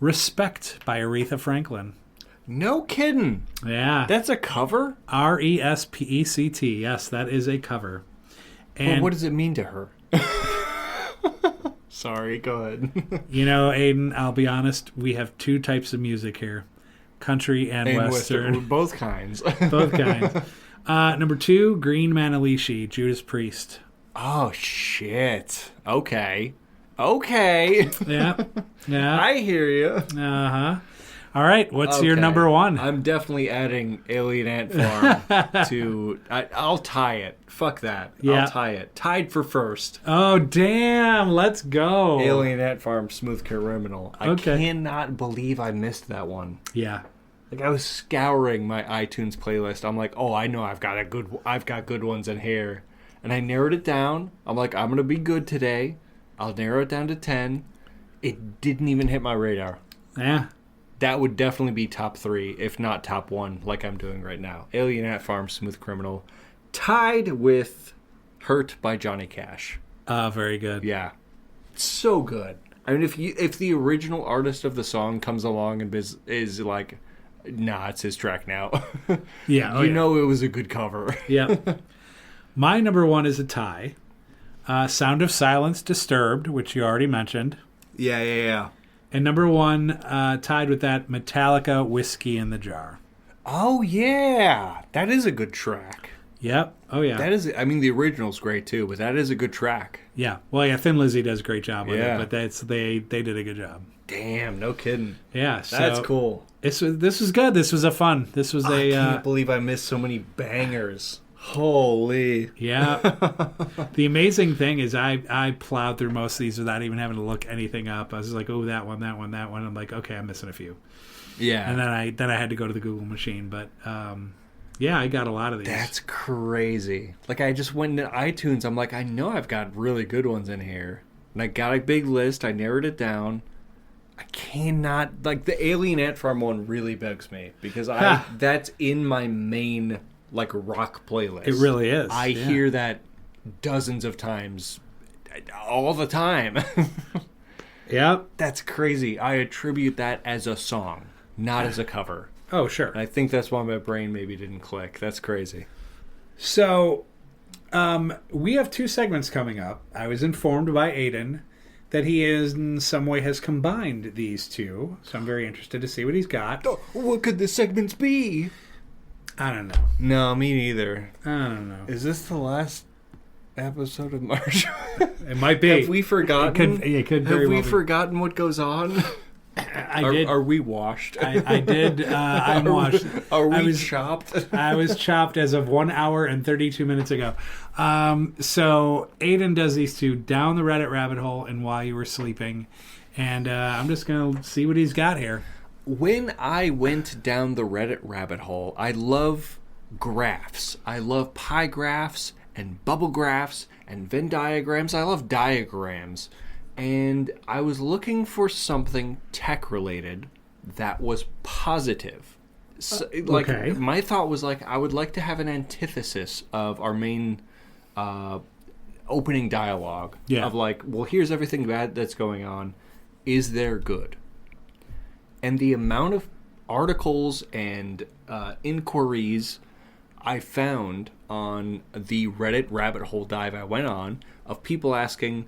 Respect by Aretha Franklin.
No kidding.
Yeah.
That's a cover?
Respect. Yes, that is a cover. And
well, what does it mean to her? Sorry, go ahead.
You know, Aiden, I'll be honest, we have 2 types of music here. Country and Western.
Both kinds.
Both kinds. Number 2, Green Manalishi, Judas Priest.
Oh, shit. Okay.
Yeah.
I hear you.
Uh-huh. All right, what's your number 1?
I'm definitely adding Alien Ant Farm to... I'll tie it. Fuck that.
Yeah.
I'll tie it. Tied for first.
Oh, damn. Let's go.
Alien Ant Farm, Smooth Criminal.
Okay.
I cannot believe I missed that one.
Yeah.
Like, I was scouring my iTunes playlist. I'm like, oh, I know I've got good ones in here. And I narrowed it down. I'm like, I'm going to be good today. I'll narrow it down to 10. It didn't even hit my radar.
Yeah.
That would definitely be top 3, if not top 1, like I'm doing right now. Alien Ant Farm, Smooth Criminal. Tied with Hurt by Johnny Cash.
Very good.
Yeah. so good. I mean, if the original artist of the song comes along and is like, nah, it's his track now.
Yeah.
You know it was a good cover.
Yeah. My number one is a tie. Sound of Silence, Disturbed, which you already mentioned.
Yeah.
And number one, tied with that, Metallica, Whiskey in the Jar.
Oh, yeah. That is a good track.
Yep. Oh, yeah.
That is, I mean, the original's great, too, but that is a good track.
Yeah. Well, yeah, Thin Lizzy does a great job with
Yeah.
it, but they did a good job.
Damn, no kidding.
Yeah. So
That's cool.
This was good. This was a fun. This was
I can't believe I missed so many bangers. Holy.
Yeah. The amazing thing is I plowed through most of these without even having to look anything up. I was just like, oh, that one. I'm like, okay, I'm missing a few.
Yeah.
And then I had to go to the Google machine. But yeah, I got a lot of these.
That's crazy. Like, I just went into iTunes. I'm like, I know I've got really good ones in here. And I got a big list. I narrowed it down. I cannot... Like, the Alien Ant Farm one really bugs me. Because that's in my main, like, rock playlist.
It really is.
I hear that dozens of times. All the time.
Yep.
That's crazy. I attribute that as a song, not as a cover.
Oh, sure.
And I think that's why my brain maybe didn't click. That's crazy.
So, we have 2 segments coming up. I was informed by Aiden that he is in some way has combined these 2. So I'm very interested to see what he's got.
Oh, what could the segments be?
I don't know.
No, me neither.
I don't know.
Is this the last episode of Marshall?
It might be.
Have we forgotten?
It could very
Have we
well be.
forgotten what goes on?
I did.
Are we washed?
I did. I'm washed.
Are we chopped?
I was chopped as of 1 hour and 32 minutes ago. So Aiden does these 2 down the Reddit rabbit hole and while you were sleeping. And I'm just going to see what he's got here.
When I went down the Reddit rabbit hole, I love graphs. I love pie graphs and bubble graphs and Venn diagrams. I love diagrams. And I was looking for something tech-related that was positive. So,
okay.
My thought was, like, I would like to have an antithesis of our main opening dialogue.
Yeah.
Of, like, well, here's everything bad that's going on. Is there good? And the amount of articles and inquiries I found on the Reddit rabbit hole dive I went on of people asking,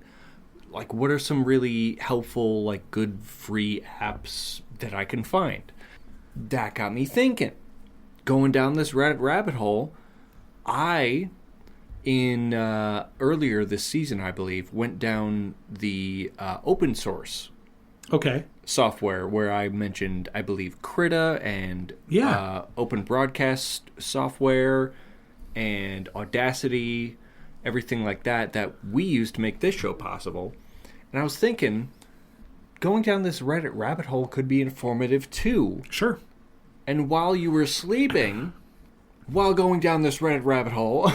like, what are some really helpful, like, good free apps that I can find? That got me thinking. Going down this Reddit rabbit hole, I, in earlier this season, I believe, went down the open source software where I mentioned, I believe, Krita and open broadcast software and Audacity, everything like that we use to make this show possible. And I was thinking, going down this Reddit rabbit hole could be informative too.
Sure.
And while you were sleeping, while going down this Reddit rabbit hole,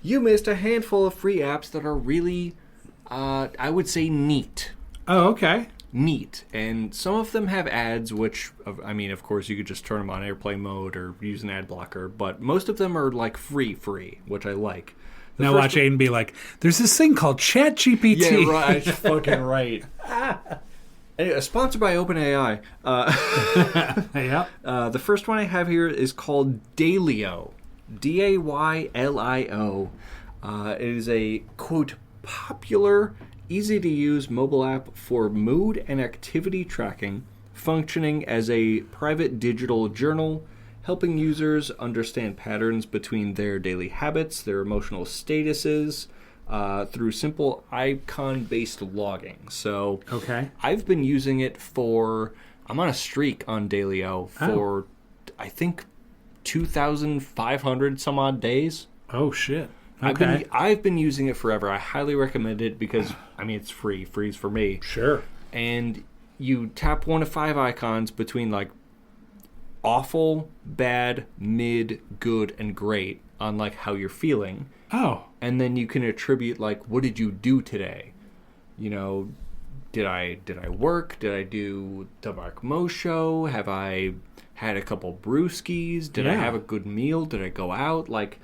you missed a handful of free apps that are really, I would say, neat.
Oh, okay.
Neat. And some of them have ads, which, I mean, of course, you could just turn them on airplane mode or use an ad blocker. But most of them are, like, free, which I like.
Now watch Aiden be like, there's this thing called ChatGPT.
Yeah, right. Fucking right. Anyway, sponsored by OpenAI.
Yep.
The first one I have here is called Daylio. Daylio. It is a, quote, popular, easy-to-use mobile app for mood and activity tracking, functioning as a private digital journal, helping users understand patterns between their daily habits, their emotional statuses, through simple icon-based logging. So I've been using it for... I'm on a streak on Daylio for, I think, 2,500 some odd days.
Oh, shit. Okay.
I've been using it forever. I highly recommend it because, I mean, it's free. Free's for me.
Sure.
And you tap one of 5 icons between, like, awful, bad, mid, good, and great on, like, how you're feeling.
Oh.
And then you can attribute, like, what did you do today? You know, did I work? Did I do the Mark Mo show? Have I had a couple brewskis? Did I have a good meal? Did I go out? Like,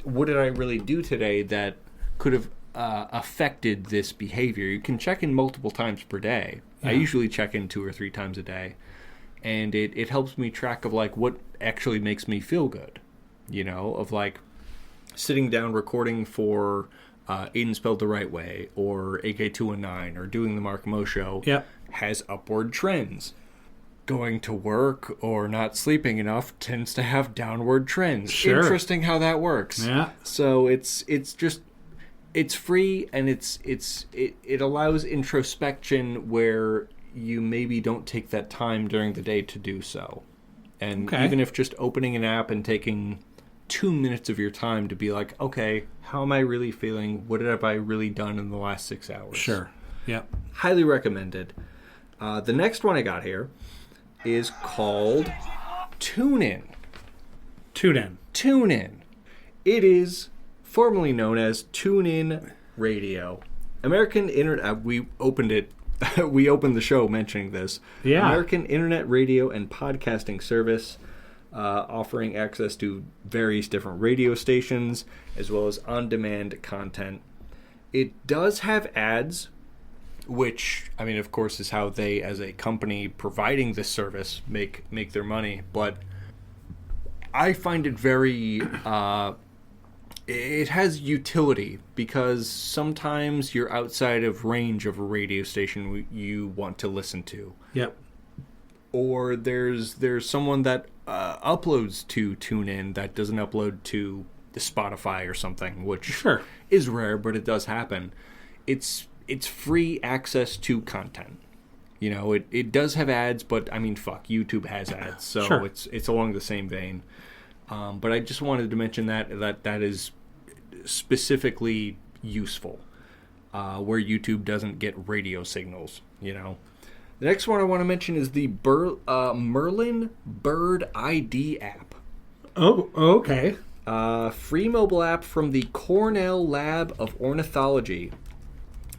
what did I really do today that could have affected this behavior. You can check in multiple times per day. I usually check in 2 or 3 times a day, and it helps me track of like what actually makes me feel good. You know, of like sitting down recording for Aiden Spelled the Right Way or AK219 or doing the Mark Mo Show has upward trends. Going to work or not sleeping enough tends to have downward trends.
Sure.
Interesting how that works.
Yeah.
So it's free, and it allows introspection where you maybe don't take that time during the day to do so. And even if just opening an app and taking 2 minutes of your time to be like, okay, how am I really feeling? What have I really done in the last 6 hours?
Sure. Yep.
Highly recommended. The next one I got here is called TuneIn. TuneIn. It is formerly known as TuneIn Radio. American Internet. We opened it. We opened the show mentioning this.
Yeah.
American Internet Radio and Podcasting Service, offering access to various different radio stations as well as on-demand content. It does have ads, which, I mean, of course, is how they, as a company providing this service, make their money. But I find it very, it has utility, because sometimes you're outside of range of a radio station you want to listen to.
Yep.
Or there's someone that uploads to TuneIn that doesn't upload to Spotify or something, which is rare, but it does happen. It's free access to content. You know, it does have ads, but I mean, fuck, YouTube has ads, so it's along the same vein. But I just wanted to mention that is specifically useful, where YouTube doesn't get radio signals. You know, the next one I want to mention is the Merlin Bird ID app.
Oh, okay.
Free mobile app from the Cornell Lab of Ornithology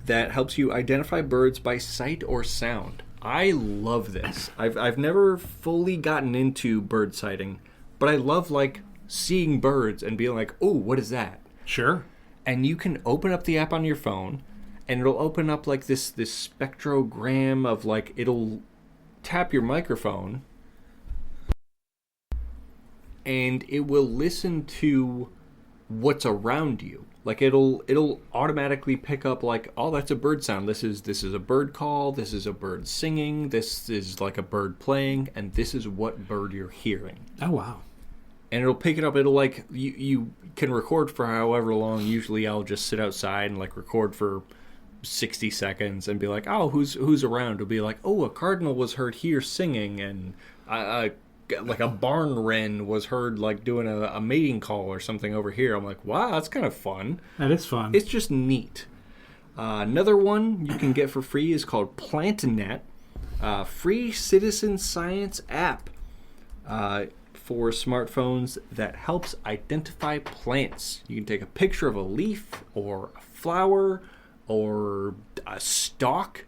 that helps you identify birds by sight or sound. I love this. I've never fully gotten into bird sighting, but I love like seeing birds and being like, oh, what is that?
Sure.
And you can open up the app on your phone, and it'll open up like this spectrogram of like, it'll tap your microphone, and it will listen to what's around you. Like it'll automatically pick up like, oh, that's a bird sound. This is a bird call. This is a bird singing. This is like a bird playing, and this is what bird you're hearing.
Oh, wow.
And it'll pick it up. It'll like, you can record for however long. Usually I'll just sit outside and like record for 60 seconds and be like, oh, who's around? It'll be like, oh, a cardinal was heard here singing, and like a barn wren was heard like doing a mating call or something over here. I'm like, wow, that's kind of fun.
That is fun.
It's just neat. Another one you can get for free is called PlantNet, free citizen science app for smartphones that helps identify plants. You can take a picture of a leaf or a flower or a stalk,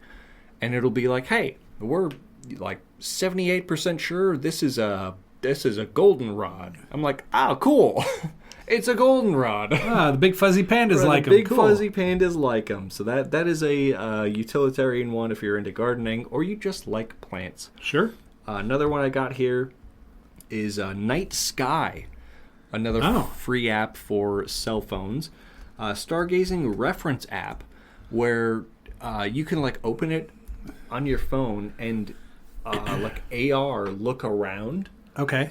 and it'll be like, hey, we're like 78% sure this is a goldenrod. I'm like, oh, cool. It's a goldenrod.
The big fuzzy pandas like them.
Big fuzzy pandas like them. So that is a utilitarian one if you're into gardening or you just like plants.
Sure.
Another one I got here is Night Sky, another free app for cell phones. Stargazing reference app where you can like open it on your phone and like AR look around.
Okay.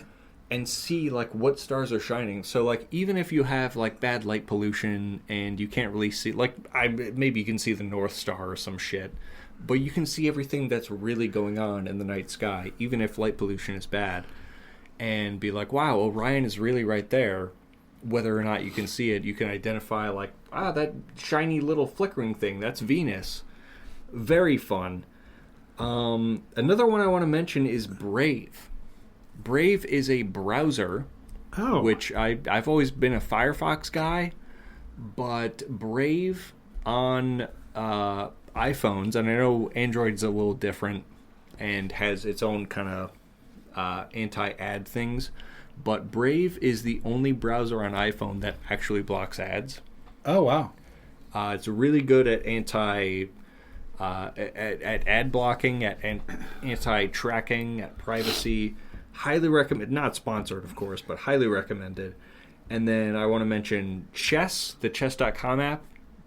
And see like what stars are shining. So like even if you have like bad light pollution and you can't really see, like maybe you can see the North Star or some shit, but you can see everything that's really going on in the night sky, even if light pollution is bad, and be like, wow, Orion is really right there. Whether or not you can see it, you can identify like, that shiny little flickering thing, that's Venus. Very fun. Another one I want to mention is Brave. Brave is a browser, which I've always been a Firefox guy, but Brave on iPhones, and I know Android's a little different and has its own kind of anti-ad things, but Brave is the only browser on iPhone that actually blocks ads.
Oh, wow.
It's really good at at ad blocking, at anti-tracking, at privacy. Highly recommend. Not sponsored, of course, but highly recommended. And then I want to mention Chess, the chess.com app.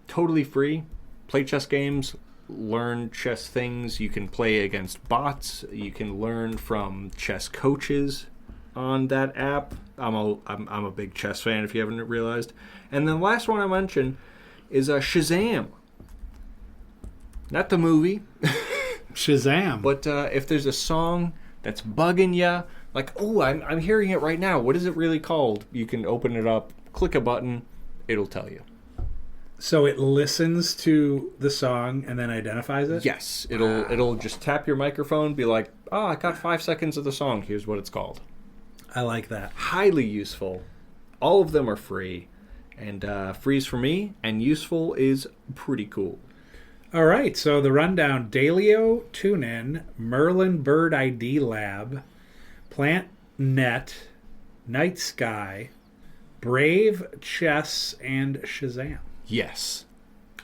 Totally free. Play chess games, learn chess things. You can play against bots. You can learn from chess coaches on that app. I'm a big chess fan, if you haven't realized. And then the last one I mentioned is Shazam. Not the movie.
Shazam.
But if there's a song that's bugging you, like, oh, I'm hearing it right now. What is it really called? You can open it up, click a button, it'll tell you.
So it listens to the song and then identifies it?
Yes. It'll just tap your microphone, be like, oh, I got 5 seconds of the song. Here's what it's called.
I like that.
Highly useful. All of them are free. And free's for me, and useful is pretty cool.
All right, so the rundown: Dalio, TuneIn, Merlin Bird ID Lab, PlantNet, Night Sky, Brave, Chess, and Shazam.
Yes.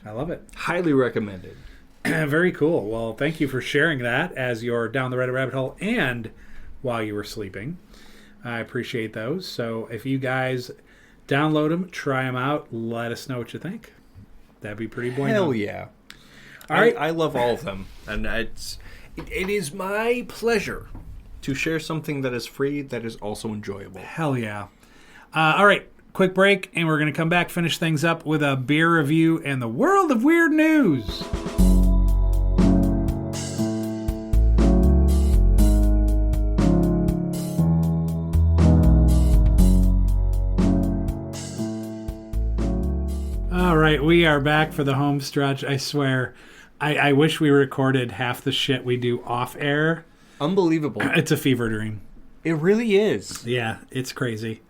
I love it.
Highly recommended.
Very cool. Well, thank you for sharing that as you're down the Reddit rabbit hole and while you were sleeping. I appreciate those. So if you guys download them, try them out, let us know what you think. That'd be pretty bueno.
Hell yeah.
All right.
I love all of them. And it is my pleasure to share something that is free that is also enjoyable.
Hell yeah. All right. Quick break, and we're going to come back, finish things up with a beer review and the world of weird news. All right, we are back for the home stretch. I swear, I wish we recorded half the shit we do off air.
Unbelievable.
It's a fever dream.
It really is.
Yeah, it's crazy.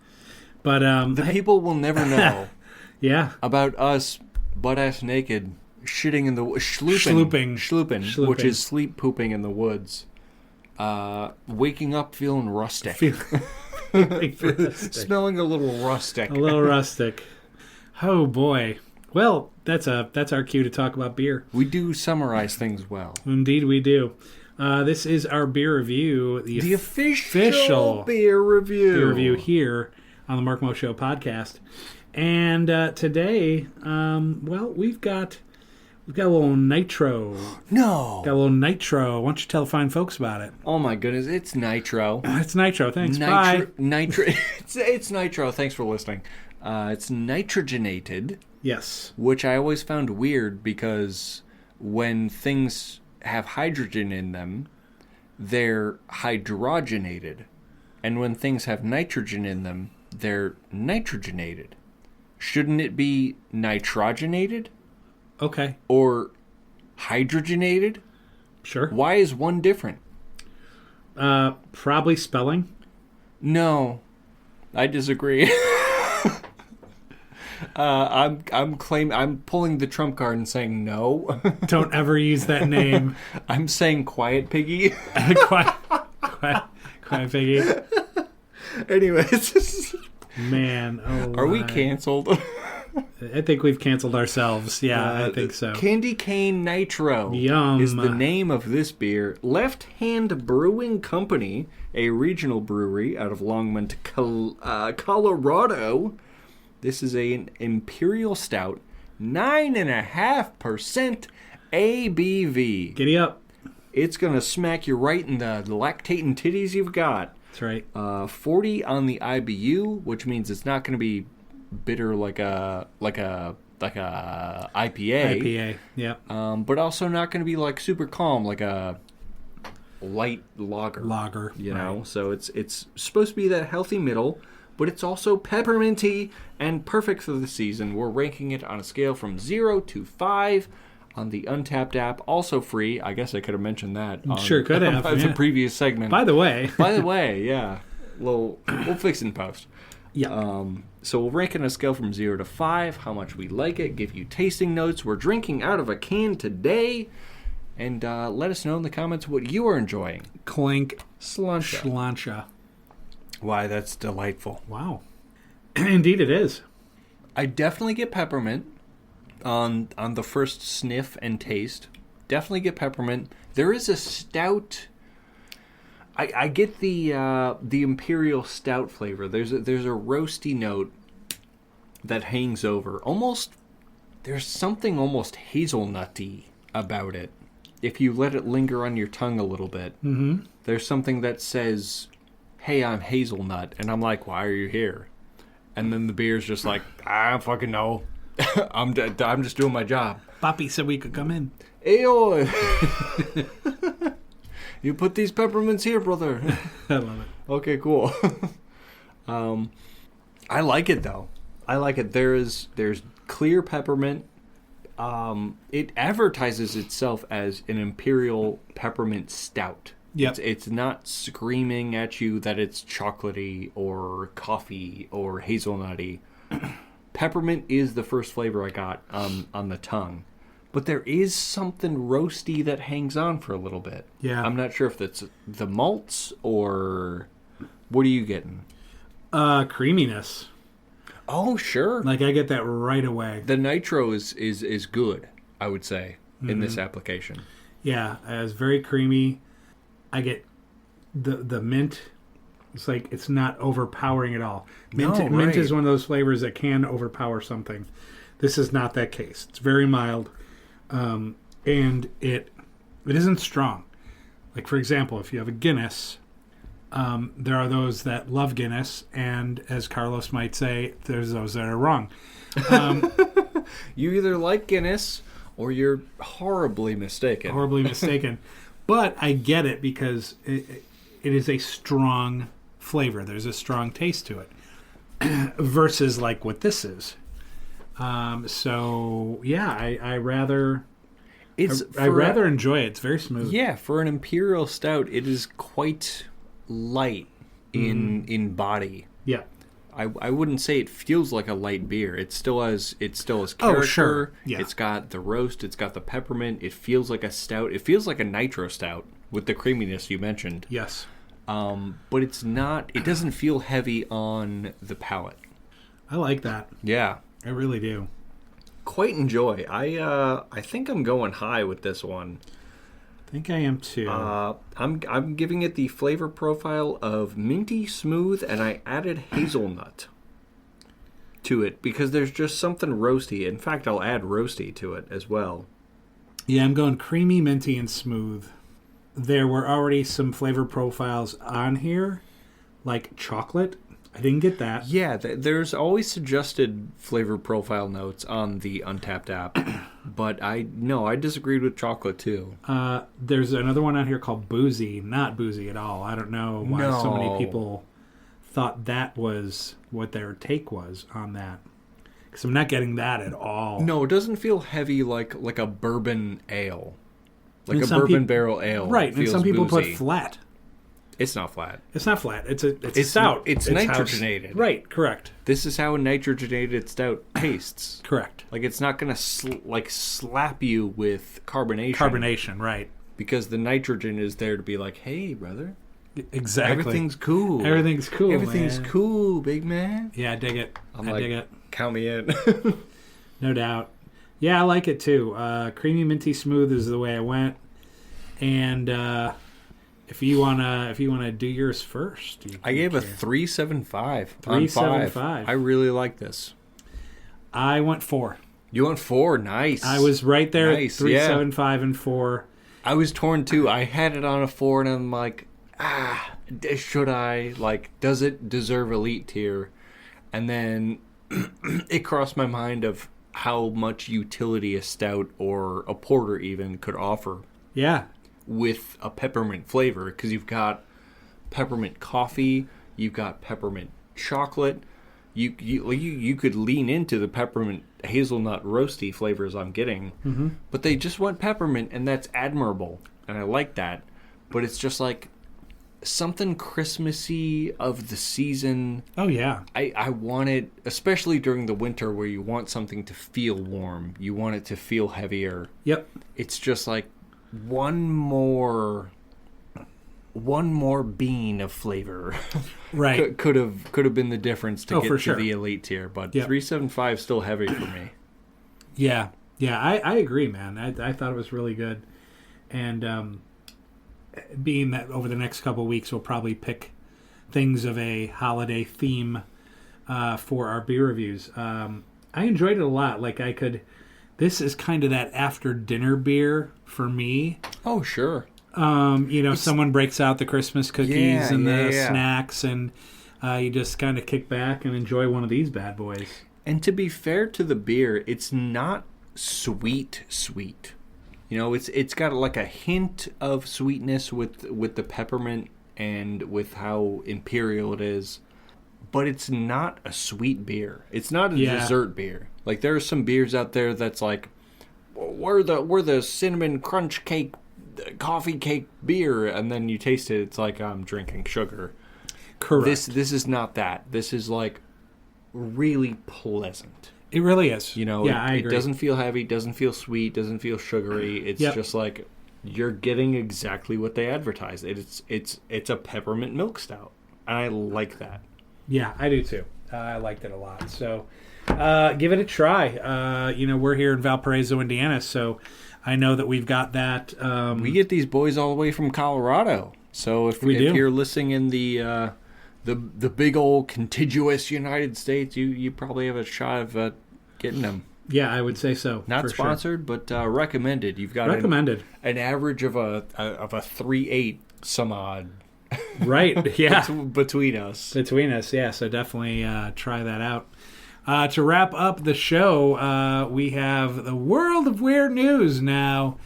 But
the people will never know
yeah,
about us butt-ass naked shitting in the schlooping, which is sleep pooping in the woods. Waking up feeling rustic. Smelling a little rustic.
A little rustic. Oh boy. Well, that's our cue to talk about beer.
We do summarize things well.
Indeed we do. This is our beer review. The
official beer review.
Beer review here on the Mark Mo Show podcast. And today, we've got a little nitro.
No.
Got a little nitro. Why don't you tell the fine folks about it?
Oh my goodness, it's nitro.
It's nitro. Thanks. Bye.
It's nitro. Thanks for listening. It's nitrogenated.
Yes.
Which I always found weird because when things have hydrogen in them, they're hydrogenated. And when things have nitrogen in them, they're nitrogenated. Shouldn't it be nitrogenated?
Okay.
Or hydrogenated?
Sure.
Why is one different?
Probably spelling.
No. I disagree. I'm pulling the trump card and saying no.
Don't ever use that name.
I'm saying Quiet Piggy.
quiet Piggy.
Anyways.
Man,
are we canceled?
I think we've canceled ourselves. Yeah, I think so.
Candy Cane Nitro
Yum.
is the name of this beer. Left Hand Brewing Company, a regional brewery out of Longmont, Colorado. This is an Imperial Stout, 9.5% ABV.
Giddy up.
It's going to smack you right in the lactating titties you've got.
That's right.
40 on the IBU, which means it's not going to be bitter like a IPA.
IPA, yeah.
But also not going to be like super calm like a light lager. You know,
right.
So it's supposed to be that healthy middle, but it's also pepperminty and perfect for the season. We're ranking it on a scale from 0 to 5 on the Untapped app, also free. I guess I could have mentioned that.
Sure could have.
The previous segment.
By the way,
yeah. We'll fix it in post.
Yeah.
So we'll rank it on a scale from 0 to 5, how much we like it, give you tasting notes. We're drinking out of a can today. And let us know in the comments what you are enjoying.
Clink.
Sláinte. Why, that's delightful.
Wow. Indeed it is.
I definitely get peppermint. on the first sniff and taste. Definitely get peppermint. There is a stout. I get the imperial stout flavor. There's a roasty note that hangs over. There's something almost hazelnutty about it. If you let it linger on your tongue a little bit, there's something that says, "Hey, I'm hazelnut," and I'm like, "Why are you here?" And then the beer's just like, "I don't fucking know. I'm just doing my job."
Papi said we could come in.
Ayo! You put these peppermints here, brother.
I love it.
Okay, cool. I like it though. I like it. There's clear peppermint. It advertises itself as an imperial peppermint stout.
Yep.
It's not screaming at you that it's chocolatey or coffee or hazelnutty. Peppermint is the first flavor I got on the tongue. But there is something roasty that hangs on for a little bit.
Yeah.
I'm not sure if that's the malts or... What are you getting?
Creaminess.
Oh, sure.
Like, I get that right away.
The nitro is good, I would say, in this application.
Yeah, it's very creamy. I get the mint. It's like it's not overpowering at all. Mint is one of those flavors that can overpower something. This is not that case. It's very mild, and it isn't strong. Like, for example, if you have a Guinness, there are those that love Guinness, and as Carlos might say, there's those that are wrong.
You either like Guinness or you're horribly mistaken.
But I get it because it is a strong flavor. There's a strong taste to it versus like what this is. So yeah, I rather enjoy it. It's very smooth.
Yeah, for an imperial stout, it is quite light in body.
Yeah.
I wouldn't say it feels like a light beer. It still has character.
Oh, sure. Yeah.
It's got the roast. It's got the peppermint. It feels like a stout. It feels like a nitro stout with the creaminess you mentioned.
Yes.
But it's not. It doesn't feel heavy on the palate.
I like that.
Yeah,
I really do.
Quite enjoy. I think I'm going high with this one.
I think I am too.
I'm giving it the flavor profile of minty smooth, and I added hazelnut to it because there's just something roasty. In fact, I'll add roasty to it as well.
Yeah, I'm going creamy, minty, and smooth. There were already some flavor profiles on here, like chocolate. I didn't get that.
Yeah, there's always suggested flavor profile notes on the Untapped app, but I disagreed with chocolate too.
There's another one on here called boozy, not boozy at all. I don't know why so many people thought that was what their take was on that, because I'm not getting that at all.
No, it doesn't feel heavy like a bourbon ale, like a bourbon barrel ale.
Right, and some people
boozy.
put flat.
It's not flat.
It's not flat. It's a stout.
It's nitrogenated.
Right, correct.
This is how a nitrogenated stout tastes.
Correct.
Like, it's not going to slap you with carbonation.
Carbonation, right.
Because the nitrogen is there to be like, hey, brother.
Exactly.
Everything's cool.
Everything's cool,
Everything's
man.
cool, big man.
Yeah, I dig it. I dig it.
Count me in.
No doubt. Yeah, I like it too. Creamy, minty, smooth is the way I went. And if you wanna do yours first,
I gave a 3.75.
3.75.
I really like this.
I went 4.
You went 4. Nice.
I was right there.
Nice,
3.75 and 4.
I was torn too. I had it on a 4, and I'm like, should I? Like, does it deserve elite tier? And then it crossed my mind of how much utility a stout or a porter even could offer.
Yeah.
With a peppermint flavor, because you've got peppermint coffee, you've got peppermint chocolate. You could lean into the peppermint hazelnut roasty flavors I'm getting, but they just went peppermint, and that's admirable, and I like that. But it's just like something Christmassy of the season.
Oh yeah,
I want it, especially during the winter where you want something to feel warm. You want it to feel heavier.
Yep.
It's just like one more bean of flavor.
Right.
could have been the difference to get to
sure.
the elite tier, but
Yep.
3.75 still heavy for me.
Yeah. Yeah, I agree, man. I thought it was really good. And being that over the next couple of weeks we'll probably pick things of a holiday theme for our beer reviews. I enjoyed it a lot. This is kind of that after dinner beer for me.
Oh, sure.
Someone breaks out the Christmas cookies and the snacks, and you just kind of kick back and enjoy one of these bad boys.
And to be fair to the beer, it's not sweet. It's got like a hint of sweetness with the peppermint and with how imperial it is, but it's not a sweet beer. It's not a dessert beer. Like there are some beers out there that's like we're the cinnamon crunch cake coffee cake beer, and then you taste it, it's like I'm drinking sugar.
Correct.
This is not that. This is like really pleasant.
It really is.
I agree. It doesn't feel heavy, doesn't feel sweet, doesn't feel sugary. It's just like you're getting exactly what they advertise. It's a peppermint milk stout, and I like that.
Yeah, I do too. I liked it a lot. So give it a try. We're here in Valparaiso, Indiana, so I know that we've got that.
We get these boys all the way from Colorado. So if you're listening in the big old contiguous United States, you probably have a shot of getting them.
Yeah, I would say so.
Not sponsored, but recommended. You've got
recommended
an average of a 3.8 some odd.
Right. Yeah.
Between us.
Yeah. So definitely try that out. To wrap up the show, we have the world of weird news. Now,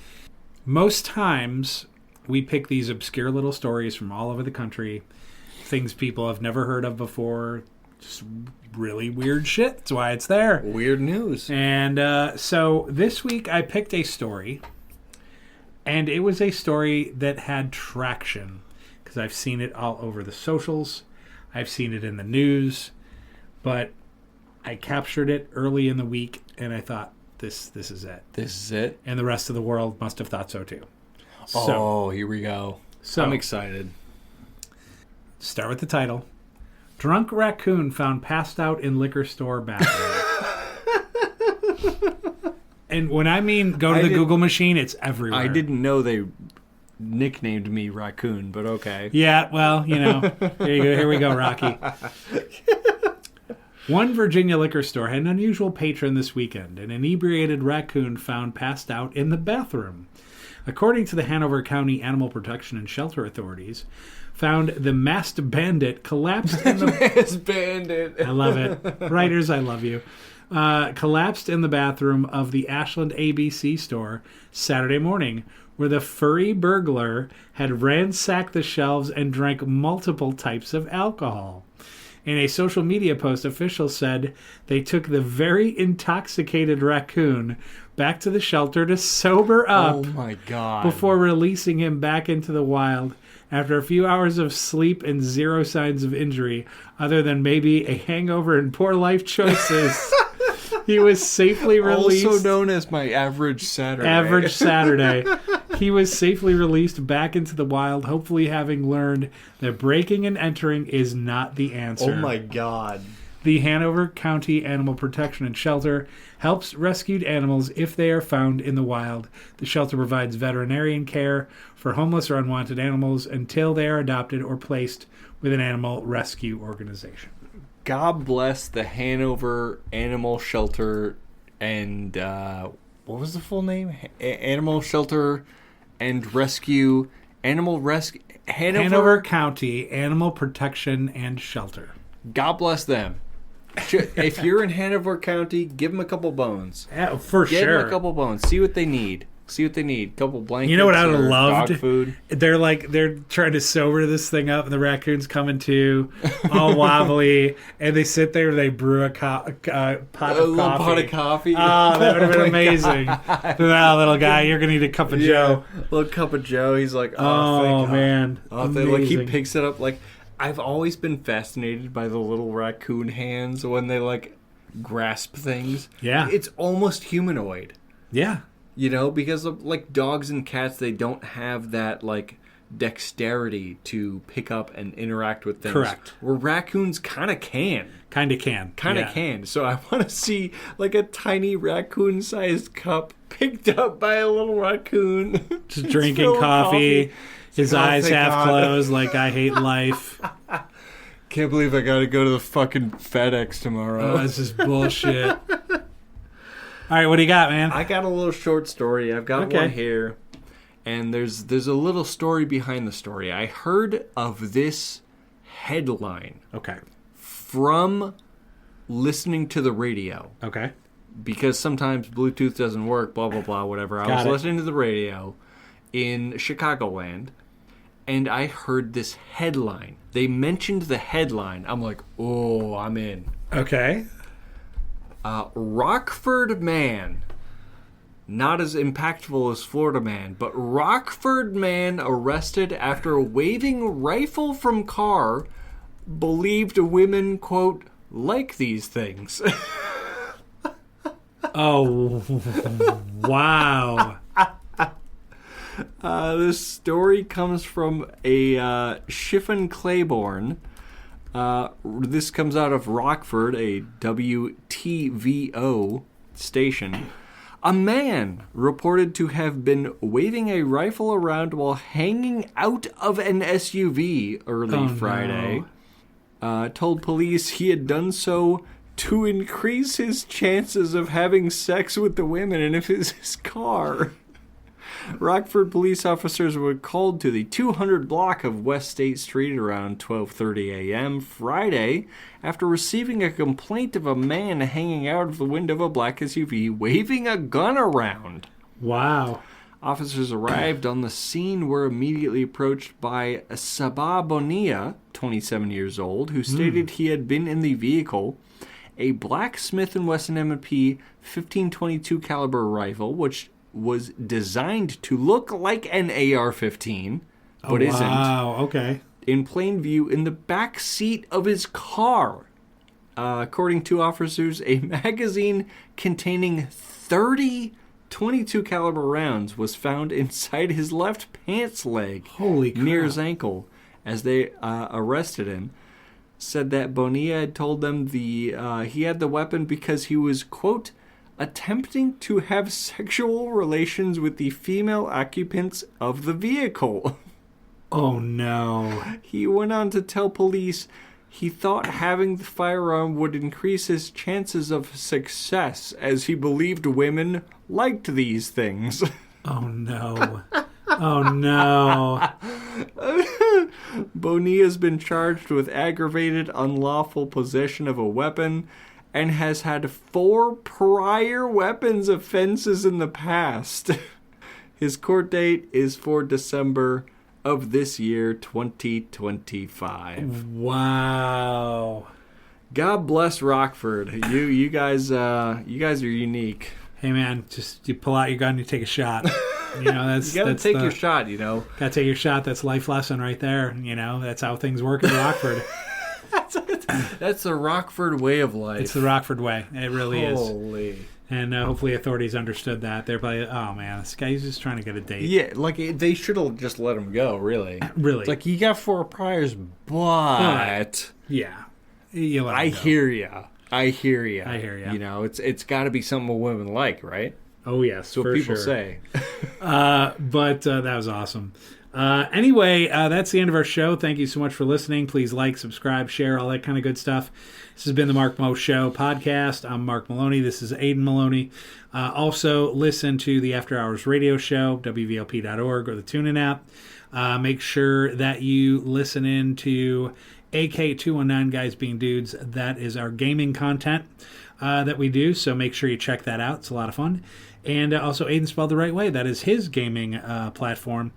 most times we pick these obscure little stories from all over the country, things people have never heard of before, just really weird shit. That's why it's there.
Weird news.
And so this week I picked a story, and it was a story that had traction because I've seen it all over the socials. I've seen it in the news, but I captured it early in the week, and I thought, this is it.
This is it?
And the rest of the world must have thought so too.
Here we go. So I'm excited.
Start with the title. Drunk raccoon found passed out in liquor store bathroom. And when I mean go to the Google machine, it's everywhere.
I didn't know they nicknamed me Raccoon, but okay.
Yeah, well, there you go. Here we go, Rocky. One Virginia liquor store had an unusual patron this weekend. An inebriated raccoon found passed out in the bathroom. According to the Hanover County Animal Protection and Shelter Authorities, found the masked bandit collapsed in the...
Masked bandit.
I love it. Writers, I love you. Collapsed in the bathroom of the Ashland ABC store Saturday morning, where the furry burglar had ransacked the shelves and drank multiple types of alcohol. In a social media post, officials said they took the very intoxicated raccoon back to the shelter to sober up.
Oh my God.
Before releasing him back into the wild after a few hours of sleep and zero signs of injury, other than maybe a hangover and poor life choices. He was safely released.
Also known as my average Saturday.
Average Saturday. He was safely released back into the wild, hopefully having learned that breaking and entering is not the answer.
Oh my God.
The Hanover County Animal Protection and Shelter helps rescued animals if they are found in the wild. The shelter provides veterinarian care for homeless or unwanted animals until they are adopted or placed with an animal rescue organization.
God bless the Hanover Animal Shelter and what was the full name? Animal Shelter and Rescue.
Hanover County Animal Protection and Shelter.
God bless them. If you're in Hanover County, give them a couple bones.
Yeah, for sure.
Give them a couple bones. See what they need. Couple blankets.
You know what I would have loved?
Dog food.
They're trying to sober this thing up, and the raccoon's coming to, all wobbly, and they sit there and they brew a pot of coffee. Oh, that would have been amazing. Now, little guy, you're gonna need a cup of Joe.
Little cup of Joe. He's like,
oh man,
like he picks it up. Like I've always been fascinated by the little raccoon hands when they like grasp things.
Yeah,
it's almost humanoid.
Yeah.
Because of, like dogs and cats, they don't have that like dexterity to pick up and interact with things.
Correct.
Where raccoons kind of can.
Kind of can.
Can. So I want to see like a tiny raccoon-sized cup picked up by a little raccoon.
Just drinking coffee. His eyes half closed like I hate life.
Can't believe I got to go to the fucking FedEx tomorrow.
Oh, this is bullshit. All right, what do you got, man?
I got a little short story. I've got one here. And there's a little story behind the story. I heard of this headline.
Okay.
From listening to the radio.
Okay.
Because sometimes Bluetooth doesn't work, blah, blah, blah, whatever. I was listening to the radio in Chicagoland, and I heard this headline. They mentioned the headline. I'm like, oh, I'm in.
Okay.
Rockford man. Not as impactful as Florida man, but Rockford man arrested after waving rifle from car, believed women, quote, like these things.
Oh, wow.
This story comes from a Chiffon Claiborne. This comes out of Rockford, a WTVO station. A man reported to have been waving a rifle around while hanging out of an SUV early Friday. Told police he had done so to increase his chances of having sex with the women in his car. Rockford police officers were called to the 200 block of West State Street around 12:30 a.m. Friday after receiving a complaint of a man hanging out of the window of a black SUV waving a gun around.
Wow.
Officers arrived on the scene, were immediately approached by Sabah Bonilla, 27 years old, who stated he had been in the vehicle. A black Smith & Wesson M&P 1522 caliber rifle, which was designed to look like an AR-15, but isn't.
Wow, okay.
In plain view in the back seat of his car. According to officers, a magazine containing 30 .22 caliber rounds was found inside his left pants leg.
Holy crap.
Near his ankle. As they arrested him, said that Bonilla had told them he had the weapon because he was, quote, attempting to have sexual relations with the female occupants of the vehicle.
Oh, no.
He went on to tell police he thought having the firearm would increase his chances of success, as he believed women liked these things.
Oh, no. Oh, no.
Bonilla's been charged with aggravated unlawful possession of a weapon and has had 4 prior weapons offenses in the past. His court date is for December of this year, 2025.
Wow.
God bless Rockford. You guys are unique.
Hey, man, just you pull out your gun and you take a shot. You know, that's
you gotta take your shot, you know.
Gotta take your shot. That's life lesson right there. You know, that's how things work in Rockford.
That's the Rockford way of life.
It's the Rockford way. It really is.
Holy.
And hopefully authorities understood that. They're probably, oh, man, this guy's just trying to get a date.
Yeah, like, they should have just let him go, really.
Really.
It's like, you got 4 priors, but...
Yeah. You let him
I
go.
hear ya. I hear ya.
You
know, it's got to be something women like, right?
Oh, yes,
so
for
people
sure.
say.
But that was awesome. Anyway, that's the end of our show. Thank you so much for listening. Please like, subscribe, share, all that kind of good stuff. This has been the Mark Mo Show podcast. I'm Mark Maloney. This is Aiden Maloney. Also, listen to the After Hours radio show, WVLP.org, or the TuneIn app. Make sure that you listen in to AK219 Guys Being Dudes. That is our gaming content that we do, so make sure you check that out. It's a lot of fun. And also Aiden Spelled the Right Way. That is his gaming platform.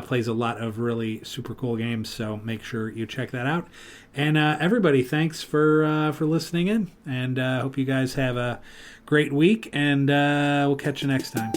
Plays a lot of really super cool games, so make sure you check that out. And everybody, thanks for listening in, and hope you guys have a great week, and we'll catch you next time.